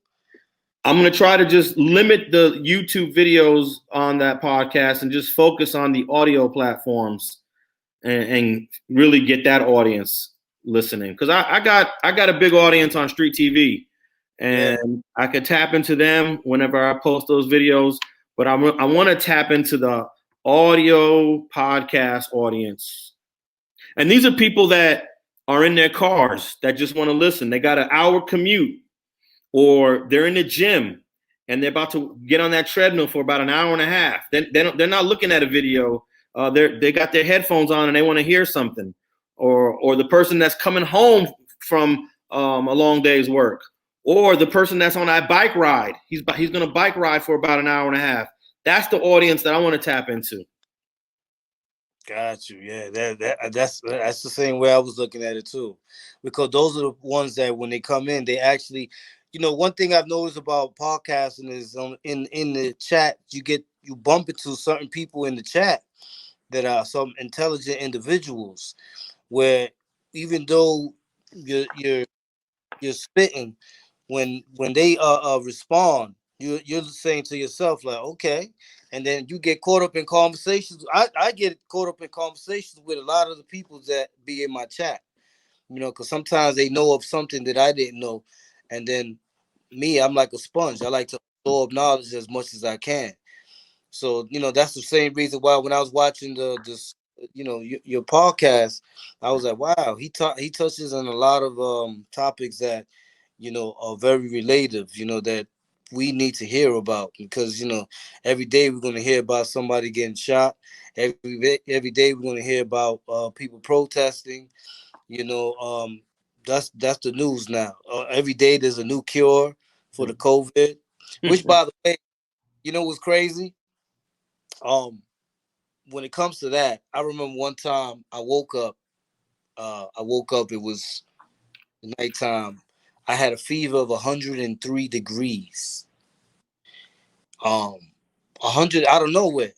I'm going to try to just limit the YouTube videos on that podcast and just focus on the audio platforms and really get that audience listening. Because I got a big audience on Street TV, and I could tap into them whenever I post those videos. But I want to tap into the audio podcast audience. And these are people that are in their cars that just want to listen. They got an hour commute, or they're in the gym and they're about to get on that treadmill for about an hour and a half. They're not looking at a video. They got their headphones on and they want to hear something. Or the person that's coming home from a long day's work, or the person that's on that bike ride. He's going to bike ride for about an hour and a half. That's the audience that I want to tap into. Got you. Yeah, that's the same way I was looking at it too, because those are the ones that when they come in, they actually, one thing I've noticed about podcasting is in the chat, you bump into certain people in the chat that are some intelligent individuals, where even though you're spitting, when they respond, you're saying to yourself like, okay, and then you get caught up in conversations. I get caught up in conversations with a lot of the people that be in my chat, because sometimes they know of something that I didn't know, and then me, I'm like a sponge. I like to absorb knowledge as much as I can. So that's the same reason why when I was watching this your podcast, I was like, wow, he touches on a lot of topics that are very relative, that we need to hear about, because every day we're going to hear about somebody getting shot. Every day we're going to hear about people protesting. you know um that's the news now. Every day there's a new cure for the COVID, which, by the way, what's crazy. um when it comes to that, I remember one time I woke up. It was nighttime. I had a fever of 103 degrees. 100 out of nowhere.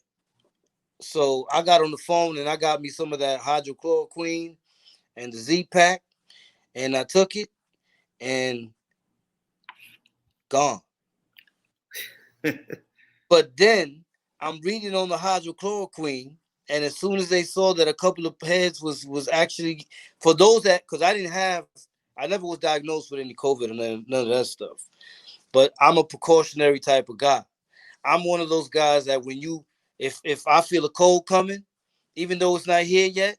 So I got on the phone and I got me some of that hydrochloroquine and the Z pack, and I took it and gone. But then I'm reading on the hydrochloroquine, and as soon as they saw that a couple of heads was actually, for those that, because I never was diagnosed with any COVID or none of that stuff. But I'm a precautionary type of guy. I'm one of those guys that if I feel a cold coming, even though it's not here yet,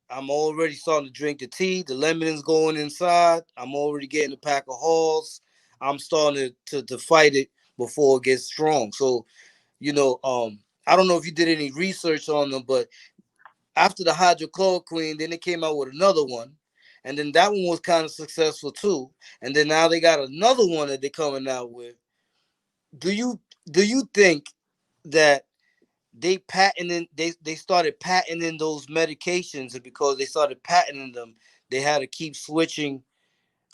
I'm already starting to drink the tea. The lemon's going inside. I'm already getting a pack of Halls. I'm starting to fight it before it gets strong. So, I don't know if you did any research on them, but after the hydrochloroquine, then they came out with another one. And then that one was kind of successful too. And then now they got another one that they're coming out with. Do you think that they started patenting those medications, and because they started patenting them, they had to keep switching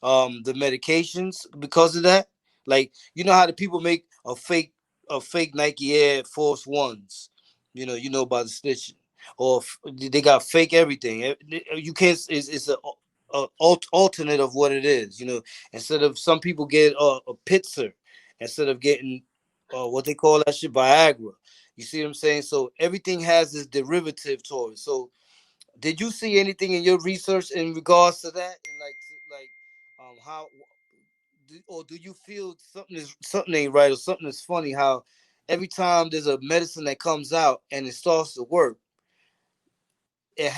the medications because of that? Like, how the people make a fake Nike Air Force Ones, about the stitching, or they got fake everything. You can't. It's a alternate of what it is. Instead of, some people get a Pitzer instead of getting what they call that shit, Viagra. You see what I'm saying? So everything has this derivative to it. So did you see anything in your research in regards to that? And how or do you feel something ain't right, or something is funny, how every time there's a medicine that comes out and it starts to work, it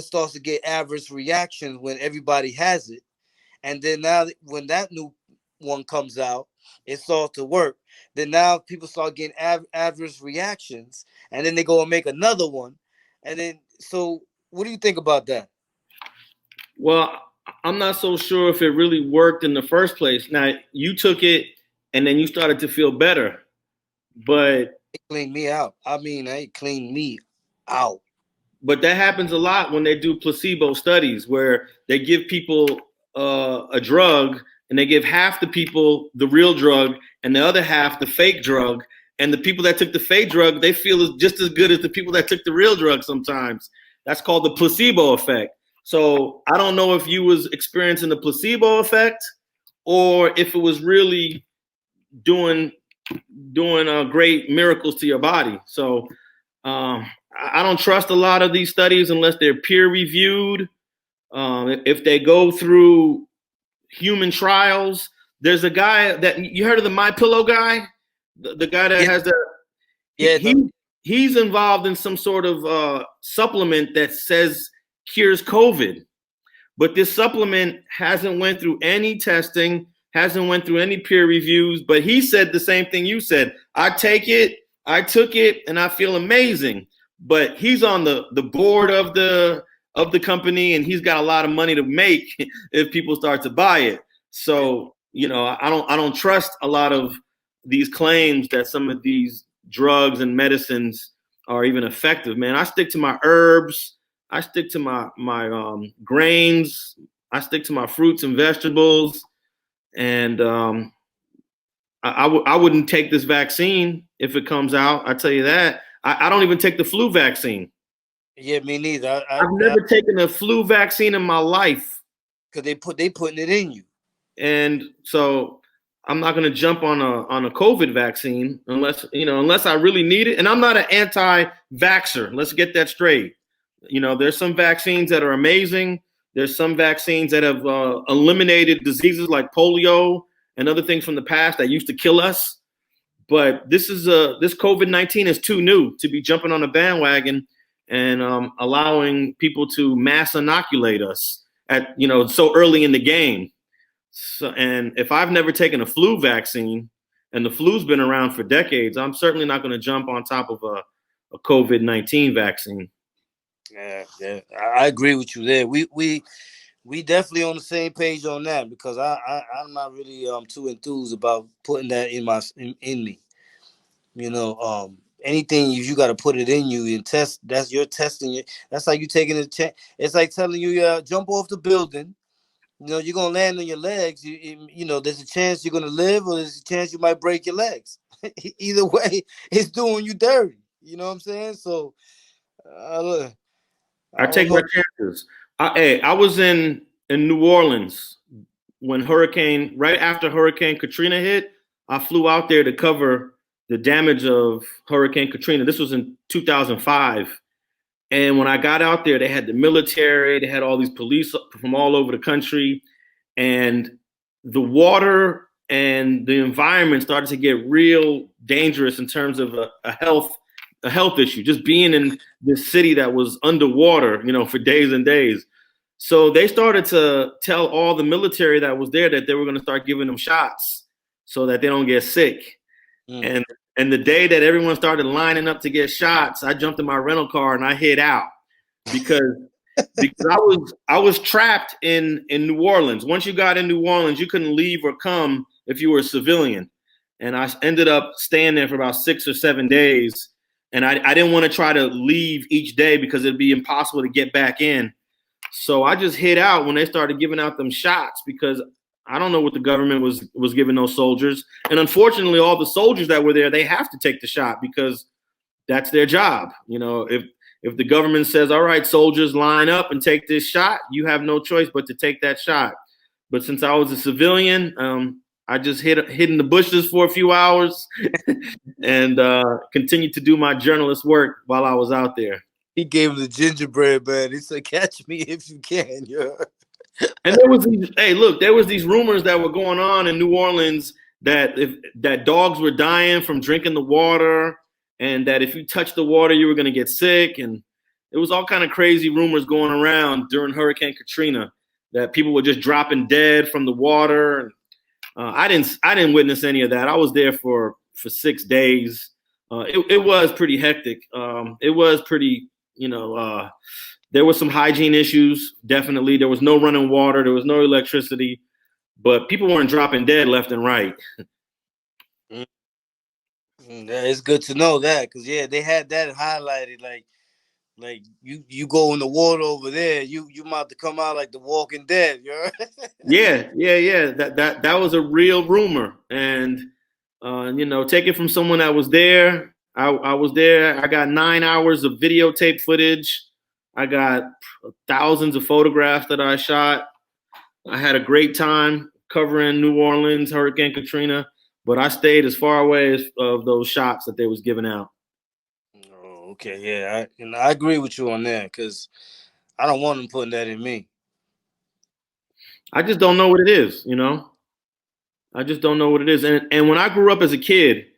starts to get adverse reactions when everybody has it, and then now when that new one comes out, it starts to work, then now people start getting adverse reactions, and then they go and make another one, and then, so what do you think about that? Well, I'm not so sure if it really worked in the first place. Now, you took it and then you started to feel better, but It cleaned me out. I mean, it cleaned me out. that happens a lot when they do placebo studies where they give people a drug and they give half the people the real drug and the other half the fake drug. And the people that took the fake drug, they feel just as good as the people that took the real drug sometimes. That's called the placebo effect. So I don't know if you was experiencing the placebo effect or if it was really doing great miracles to your body. So I don't trust a lot of these studies unless they're peer reviewed. If they go through human trials, there's a guy that you heard of, the My Pillow guy, the guy that Yeah, has the yeah, he's involved in some sort of supplement that says cures COVID, but this supplement hasn't went through any testing, hasn't went through any peer reviews. But he said the same thing you said. I took it, and I feel amazing. But he's on the board of the company, and he's got a lot of money to make if people start to buy it. So I don't trust a lot of these claims that some of these drugs and medicines are even effective, man. I stick to my herbs. I stick to my grains. I stick to my fruits and vegetables. And I wouldn't take this vaccine if it comes out. I tell you that. I don't even take the flu vaccine. Yeah, me neither. I've never taken a flu vaccine in my life. Because they putting it in you. And so I'm not going to jump on a COVID vaccine unless I really need it. And I'm not an anti-vaxxer. Let's get that straight. There's some vaccines that are amazing. There's some vaccines that have eliminated diseases like polio and other things from the past that used to kill us. But this COVID-19 is too new to be jumping on a bandwagon and allowing people to mass inoculate us at so early in the game. So, and if I've never taken a flu vaccine, and the flu's been around for decades, I'm certainly not going to jump on top of a COVID-19 vaccine. Yeah, I agree with you there. We definitely on the same page on that, because I'm not really too enthused about putting that in me. Anything, if you got to put it in you and test, that's you're testing it. That's like you taking a chance. It's like telling you jump off the building. You're gonna land on your legs. There's a chance you're gonna live, or there's a chance you might break your legs. Either way, it's doing you dirty. You know what I'm saying? So, I take my chances. I was in New Orleans right after Hurricane Katrina hit. I flew out there to cover the damage of Hurricane Katrina. This was in 2005. And when I got out there, they had the military, they had all these police from all over the country, and the water and the environment started to get real dangerous in terms of a health issue, just being in this city that was underwater, for days and days. So they started to tell all the military that was there that they were going to start giving them shots so that they don't get sick. And the day that everyone started lining up to get shots, I jumped in my rental car and I hid out because I was trapped in New Orleans. Once you got in New Orleans, you couldn't leave or come if you were a civilian. And I ended up staying there for about 6 or 7 days. And I didn't want to try to leave each day because it'd be impossible to get back in. So I just hid out when they started giving out them shots, because I don't know what the government was giving those soldiers. And unfortunately, all the soldiers that were there, they have to take the shot because that's their job. If the government says, all right, soldiers, line up and take this shot, you have no choice but to take that shot. But since I was a civilian, I just hid in the bushes for a few hours and continued to do my journalist work while I was out there. He gave him the gingerbread man. He said, catch me if you can. Yeah. And there was these rumors that were going on in New Orleans that dogs were dying from drinking the water, and that if you touched the water, you were going to get sick. And it was all kind of crazy rumors going around during Hurricane Katrina that people were just dropping dead from the water. I didn't witness any of that. I was there for 6 days. It was pretty hectic. It was pretty, there were some hygiene issues, definitely. There was no running water. There was no electricity. But people weren't dropping dead left and right. It's good to know that, because, they had that highlighted. Like you go in the water over there, you might to come out like the Walking Dead. Yeah. That was a real rumor. And, take it from someone that was there. I was there. I got 9 hours of videotape footage. I got thousands of photographs that I shot. I had a great time covering New Orleans, Hurricane Katrina, but I stayed as far away of those shots that they was giving out. Oh, okay, yeah, I agree with you on that, because I don't want them putting that in me. I just don't know what it is, I just don't know what it is. And when I grew up as a kid,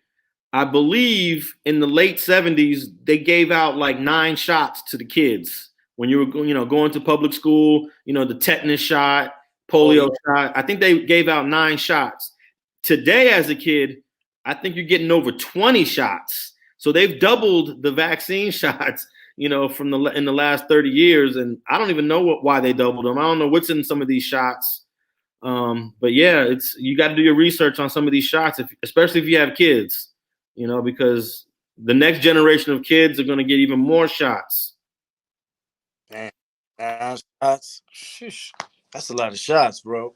I believe in the late 70s, they gave out like 9 shots to the kids. When you were, going to public school, the tetanus shot, polio shot. I think they gave out 9 shots. Today, as a kid, I think you're getting over 20 shots. So they've doubled the vaccine shots, in the last 30 years. And I don't even know why they doubled them. I don't know what's in some of these shots. But yeah, you got to do your research on some of these shots, especially if you have kids, because the next generation of kids are going to get even more shots. Man, 9 shots. Sheesh. That's a lot of shots, bro.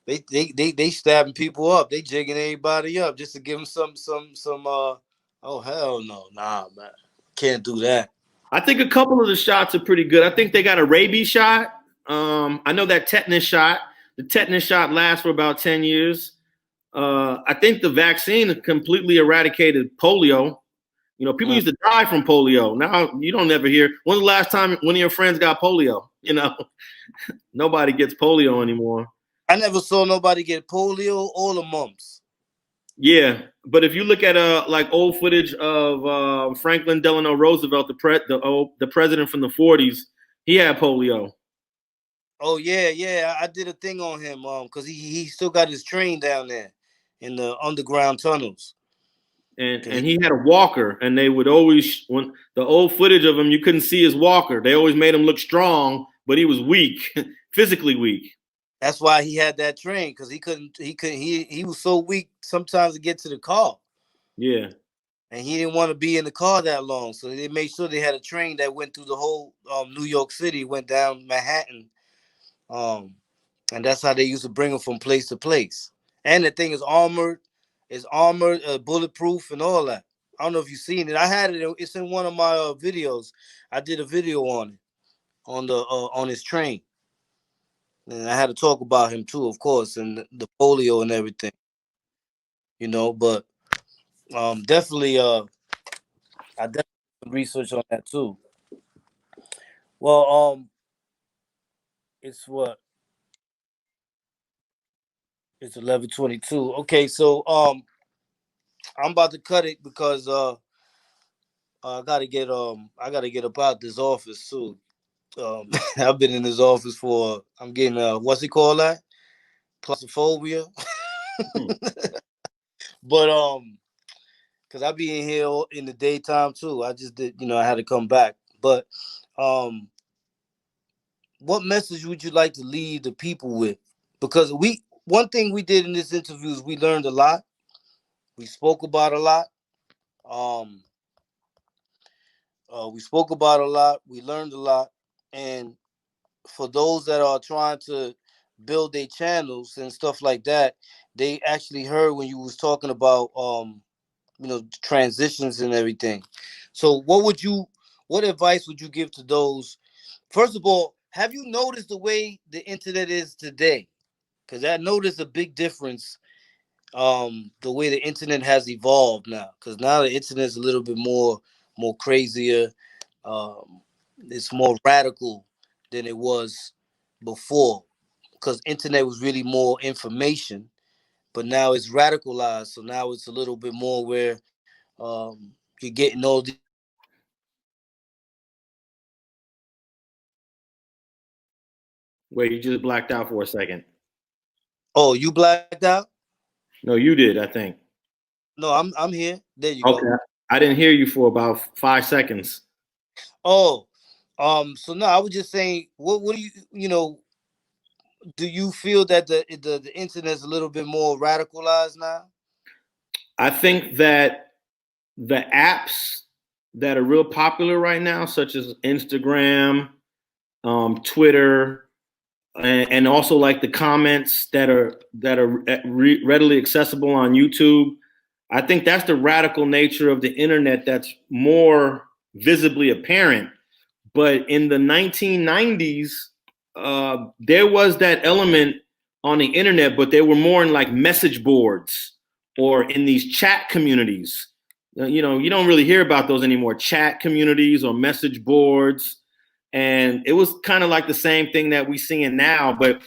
They stabbing people up. They jigging everybody up just to give them some. Oh hell no, nah, man, can't do that. I think a couple of the shots are pretty good. I think they got a rabies shot. I know that tetanus shot. The tetanus shot lasts for about 10 years. I think the vaccine completely eradicated polio. You know, people used to die from polio. Now you don't ever hear. When's the last time one of your friends got polio? You know, nobody gets polio anymore. I never saw nobody get polio or the mumps. Yeah, but if you look at like old footage of Franklin Delano Roosevelt, the president from the 40s, he had polio. Oh yeah, I did a thing on him, because he still got his train down there in the underground tunnels. And he had a walker, and they would always, when the old footage of him, you couldn't see his walker. They always made him look strong, but he was weak, physically weak. That's why he had that train, because he was so weak sometimes to get to the car. Yeah. And he didn't want to be in the car that long, so they made sure they had a train that went through the whole New York City, went down Manhattan, and that's how they used to bring him from place to place. And the thing is armored, bulletproof, and all that. I don't know if you've seen it. I had it. It's in one of my videos. I did a video on it, on his train, and I had to talk about him too, of course, and the polio and everything. You know, but definitely, I definitely did some research on that too. Well, it's what? It's 11:22. Okay, so I'm about to cut it because I gotta get up out this office soon. I've been in this office for I'm getting what's it called that? Claustrophobia. But because I be in here in the daytime too. I just did, I had to come back. But um, what message would you like to leave the people with? Because one thing we did in this interview is we learned a lot. We spoke about a lot. Um, we spoke about a lot. We learned a lot, and for those that are trying to build their channels and stuff like that, they actually heard when you was talking about transitions and everything. So what advice would you give to those? First of all, have you noticed the way the internet is today? Because I noticed a big difference, the way the internet has evolved now. Because now the internet is a little bit more crazier. Um, it's more radical than it was before. Because internet was really more information, but now it's radicalized. So now it's a little bit more where you're getting all these Wait, you just blacked out for a second. Oh, you blacked out? No, you did, I think. No, I'm here. There you Okay. go. I didn't hear you for about 5 seconds. Oh, so no, I was just saying, what do do you feel that the internet is a little bit more radicalized now? I think that the apps that are real popular right now, such as Instagram, Twitter, and also like the comments that are readily accessible on YouTube. I think that's the radical nature of the internet that's more visibly apparent. But in the 1990s, there was that element on the internet, but they were more in like message boards or in these chat communities. You don't really hear about those anymore, chat communities or message boards. And it was kind of like the same thing that we seeing now. But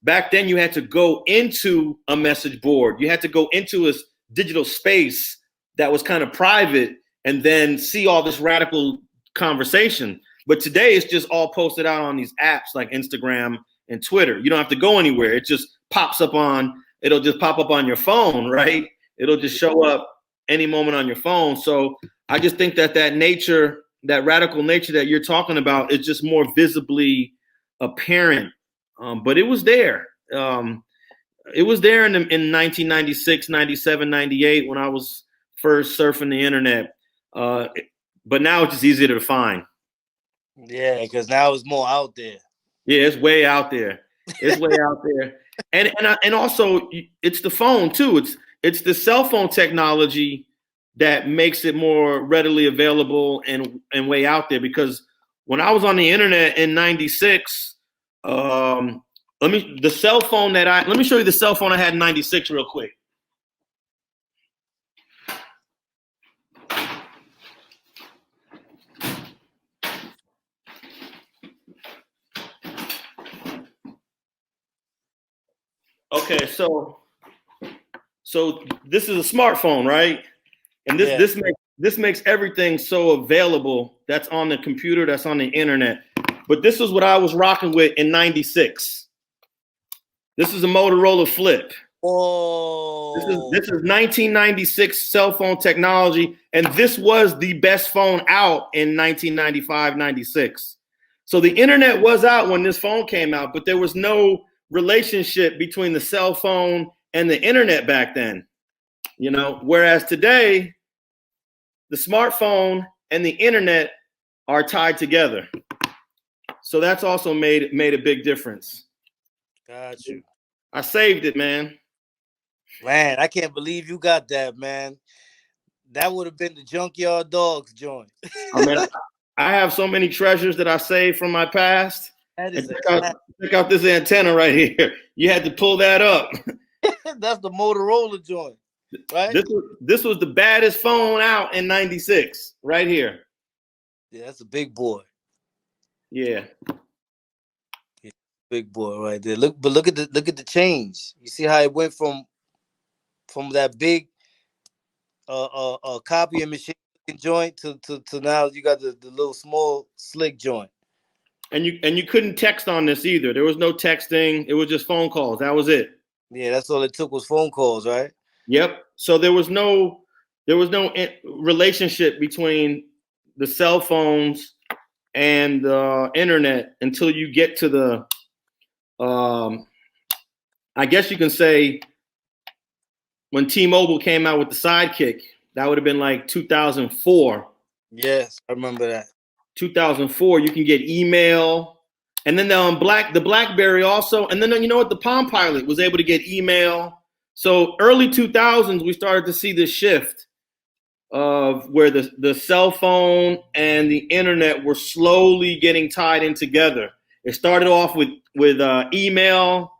back then you had to go into a message board. You had to go into a digital space that was kind of private and then see all this radical conversation. But today it's just all posted out on these apps like Instagram and Twitter. You don't have to go anywhere. It'll just pop up on your phone, right? It'll just show up any moment on your phone. So I just think that nature, that radical nature that you're talking about is just more visibly apparent. But it was there. It was there in 1996, 97, 98 when I was first surfing the internet. But now it's just easier to find. Yeah, because now it's more out there. Yeah, it's way out there. It's way out there. And also it's the phone too. It's the cell phone technology that makes it more readily available and way out there. Because when I was on the internet in '96, let me show you the cell phone I had in '96 real quick. Okay, so this is a smartphone, right? And this makes everything so available that's on the computer, that's on the internet. But this is what I was rocking with in '96. This is a Motorola Flip. Oh, This is 1996 cell phone technology, and this was the best phone out in 1995, 96. So the internet was out when this phone came out, but there was no relationship between the cell phone and the internet back then. You know, whereas today, the smartphone and the internet are tied together. So that's also made a big difference. got you. I saved it, man. Man, I can't believe you got that, man. That would have been the Junkyard Dogs joint. I mean, I have so many treasures that I saved from my past. That is Check out this antenna right here. You had to pull that up. that's the Motorola joint, right? This was the baddest phone out in '96, right here. Yeah, that's a big boy. Yeah. Big boy right there. Look at the change. You see how it went from that big copying machine joint to now you got the little small slick joint. And you couldn't text on this either. There was no texting. It was just phone calls. That was it. Yeah, that's all it took was phone calls, right? Yep. So there was no relationship between the cell phones and the internet until you get to the I guess you can say when T-Mobile came out with the Sidekick, that would have been like 2004. Yes, I remember that. 2004, you can get email, and then the BlackBerry also, and then you know what, the Palm Pilot was able to get email. So early 2000s, we started to see this shift of where the cell phone and the internet were slowly getting tied in together. It started off with email,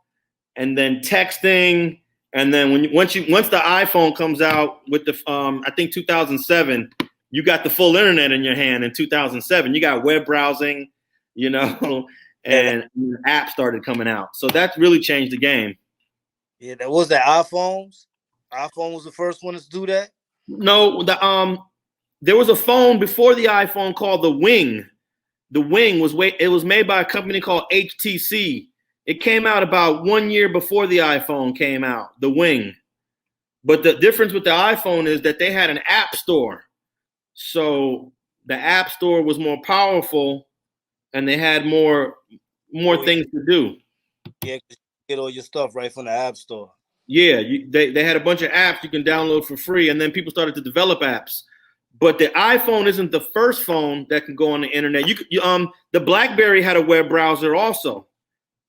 and then texting, and then once the iPhone comes out with the I think 2007, you got the full internet in your hand in 2007. You got web browsing, you know, and apps started coming out. So that really changed the game. Yeah, that was that iPhones. iPhone was the first one to do that. No, there was a phone before the iPhone called the Wing. The Wing was made by a company called HTC. It came out about 1 year before the iPhone came out, the Wing. But the difference with the iPhone is that they had an app store. So the app store was more powerful and they had more things to do. Yeah, you get all your stuff right from the app store. Yeah, they had a bunch of apps you can download for free, and then people started to develop apps. But the iPhone isn't the first phone that can go on the internet. The BlackBerry had a web browser also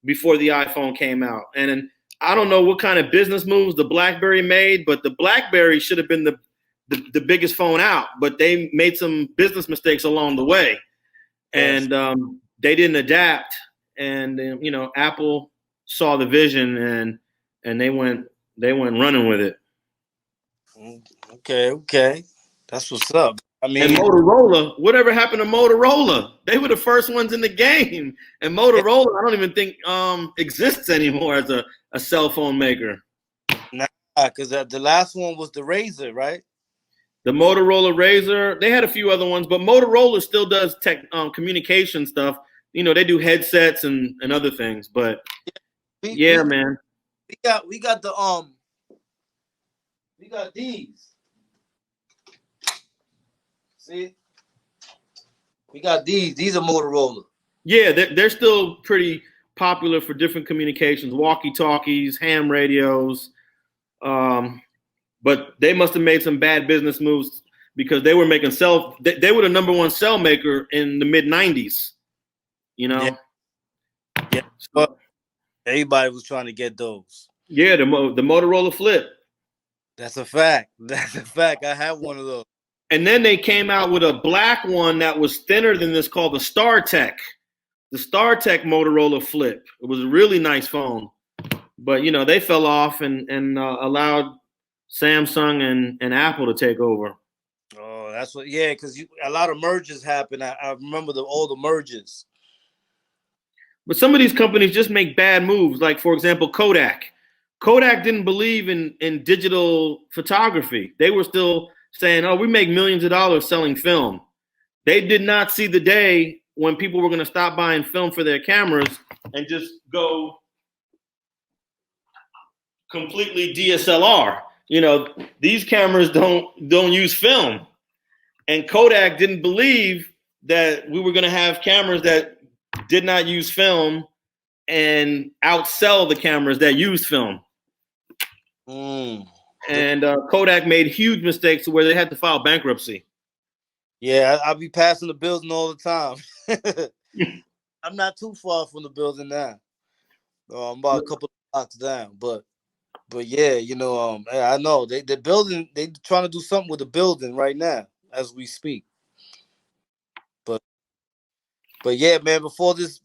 before the iPhone came out. And I don't know what kind of business moves the BlackBerry made, but the BlackBerry should have been the biggest phone out. But they made some business mistakes along the way, and they didn't adapt. And you know, Apple saw the vision and they went running with it. Okay. That's what's up. I mean, and Motorola, whatever happened to Motorola? They were the first ones in the game. And Motorola, I don't even think exists anymore as a cell phone maker. Nah, because the last one was the Razr, right? The Motorola Razr. They had a few other ones, but Motorola still does communication stuff. You know, they do headsets and other things. But man, we got these. See, we got these. These are Motorola. Yeah, they're still pretty popular for different communications, walkie-talkies, ham radios. but they must have made some bad business moves because they were making they were the number one cell maker in the mid 90s, you Yeah, know? yeah. But So, everybody was trying to get those. yeah, the Motorola Flip. That's a fact. That's a fact. I have one of those. And then they came out with a black one that was thinner than this called the StarTech. The StarTech Motorola Flip. It was a really nice phone. But, you know, they fell off and allowed Samsung and Apple to take over. Oh, that's what. Yeah, because a lot of mergers happen. I remember all the mergers. But some of these companies just make bad moves. Like, for example, Kodak. Kodak didn't believe in digital photography. They were still saying, oh, we make millions of dollars selling film. They did not see the day when people were going to stop buying film for their cameras and just go completely DSLR. You know, these cameras don't use film. And Kodak didn't believe that we were going to have cameras that did not use film and outsell the cameras that use film. Mm. And Kodak made huge mistakes to where they had to file bankruptcy. Yeah, I'll be passing the building all the time. I'm not too far from the building now. I'm about a couple of blocks down, but yeah, I know the building they trying to do something with the building right now as we speak. But yeah, man, before this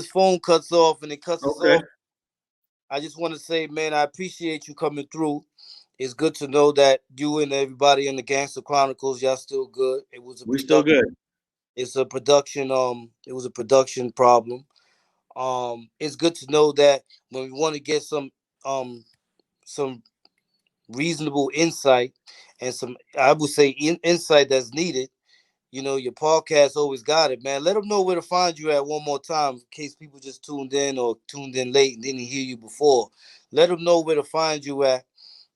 phone cuts off and it cuts us Okay. off, I just want to say, man, I appreciate you coming through. It's good to know that you and everybody in the Gangster Chronicles, y'all still good. It was a We still production. good. It's a production. It was a production problem. It's good to know that when we want to get some reasonable insight and some, I would say, insight that's needed. Your podcast always got it, man. Let them know where to find you at one more time in case people just tuned in or tuned in late and didn't hear you before. Let them know where to find you at,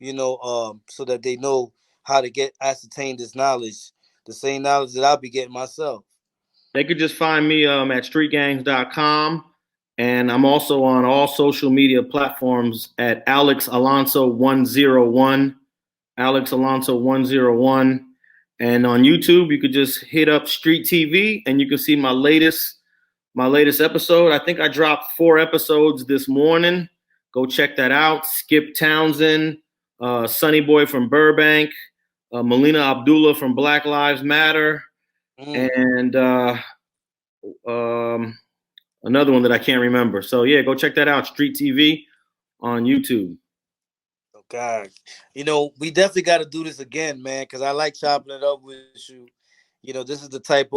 so that they know how to ascertain this knowledge, the same knowledge that I'll be getting myself. They could just find me at streetgangs.com. And I'm also on all social media platforms at Alex Alonso 101. Alex Alonso 101. And on YouTube, you could just hit up Street TV and you can see my latest episode. I think I dropped 4 episodes this morning. Go check that out. Skip Townsend, Sonny Boy from Burbank, Melina Abdullah from Black Lives Matter, and another one that I can't remember. So yeah, go check that out. Street TV on YouTube. Oh God, we definitely got to do this again, man, because I like chopping it up with you. This is the type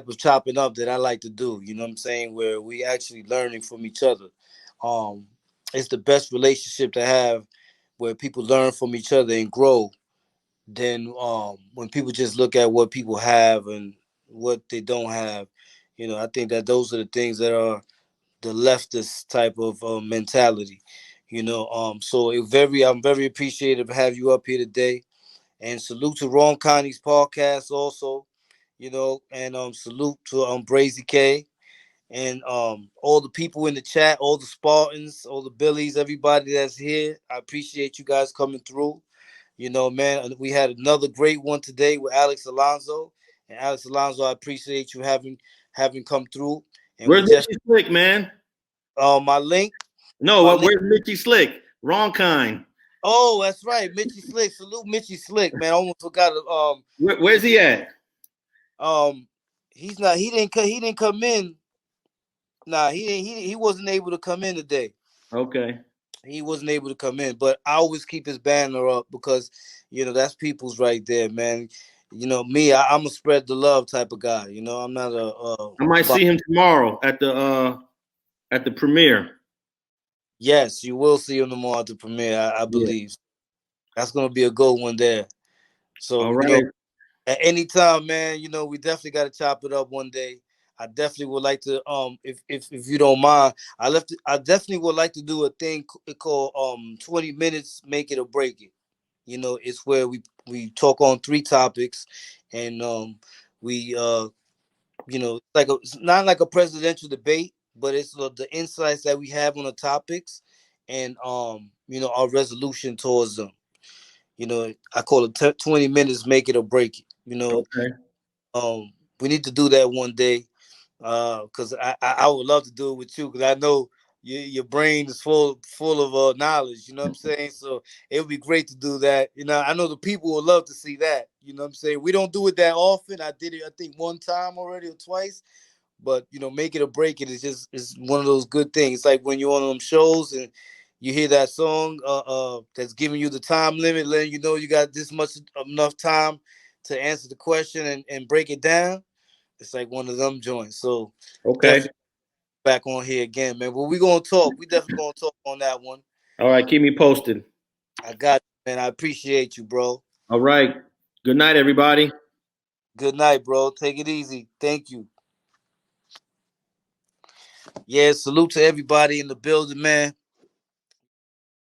of chopping up that I like to do. You know what I'm saying? Where we actually learning from each other. Um, it's the best relationship to have, where people learn from each other and grow. Then when people just look at what people have and what they don't have, I think that those are the things that are the leftist type of mentality. So I'm very appreciative to have you up here today, and salute to Wrong Connie's podcast also, and salute to Brazy K and all the people in the chat, all the Spartans, all the Billies, everybody that's here. I appreciate you guys coming through. Man, we had another great one today with Alex Alonso. And Alex Alonso, I appreciate you having come through. And we Where's just Mitchy Slick, man? my link. No, My link. where's Mitchy Slick? Wrong kind. Oh, that's right, Mitchy Slick. Salute Mitchy Slick, man. I almost forgot. Where's he at? Um, he's not. He didn't. He didn't come in. Nah, he didn't. He wasn't able to come in today. Okay. He wasn't able to come in, but I always keep his banner up because, that's people's right there, man. Me, I'm a spread the love type of guy. I'm not I might see him tomorrow at the premiere. Yes, you will see him tomorrow at the premiere. I Yeah. believe that's gonna be a good one there. All So right. at any time, man, we definitely got to chop it up one day. I definitely would like to, if you don't mind, I definitely would like to do a thing called 20 minutes, make it or break it. It's where we talk on 3 topics, and we it's not like a presidential debate, but it's the insights that we have on the topics, and our resolution towards them. I call it 20 minutes, make it or break it. Okay. We need to do that one day, because I would love to do it with you, because I know your brain is full of knowledge. You know what I'm saying? So it would be great to do that. I know the people would love to see that. You know what I'm saying? We don't do it that often. I did it, I think, one time already or twice. But make it or break it is just is one of those good things. It's like when you're on them shows and you hear that song that's giving you the time limit, letting you know you got this much enough time to answer the question and break it down. It's like one of them joints. So Okay. definitely back on here again, man. But we gonna talk. We definitely gonna talk on that one. All right. Keep me posted. I got you, man. I appreciate you, bro. All right. Good night, everybody. Good night, bro. Take it easy. Thank you. Yeah, salute to everybody in the building, man.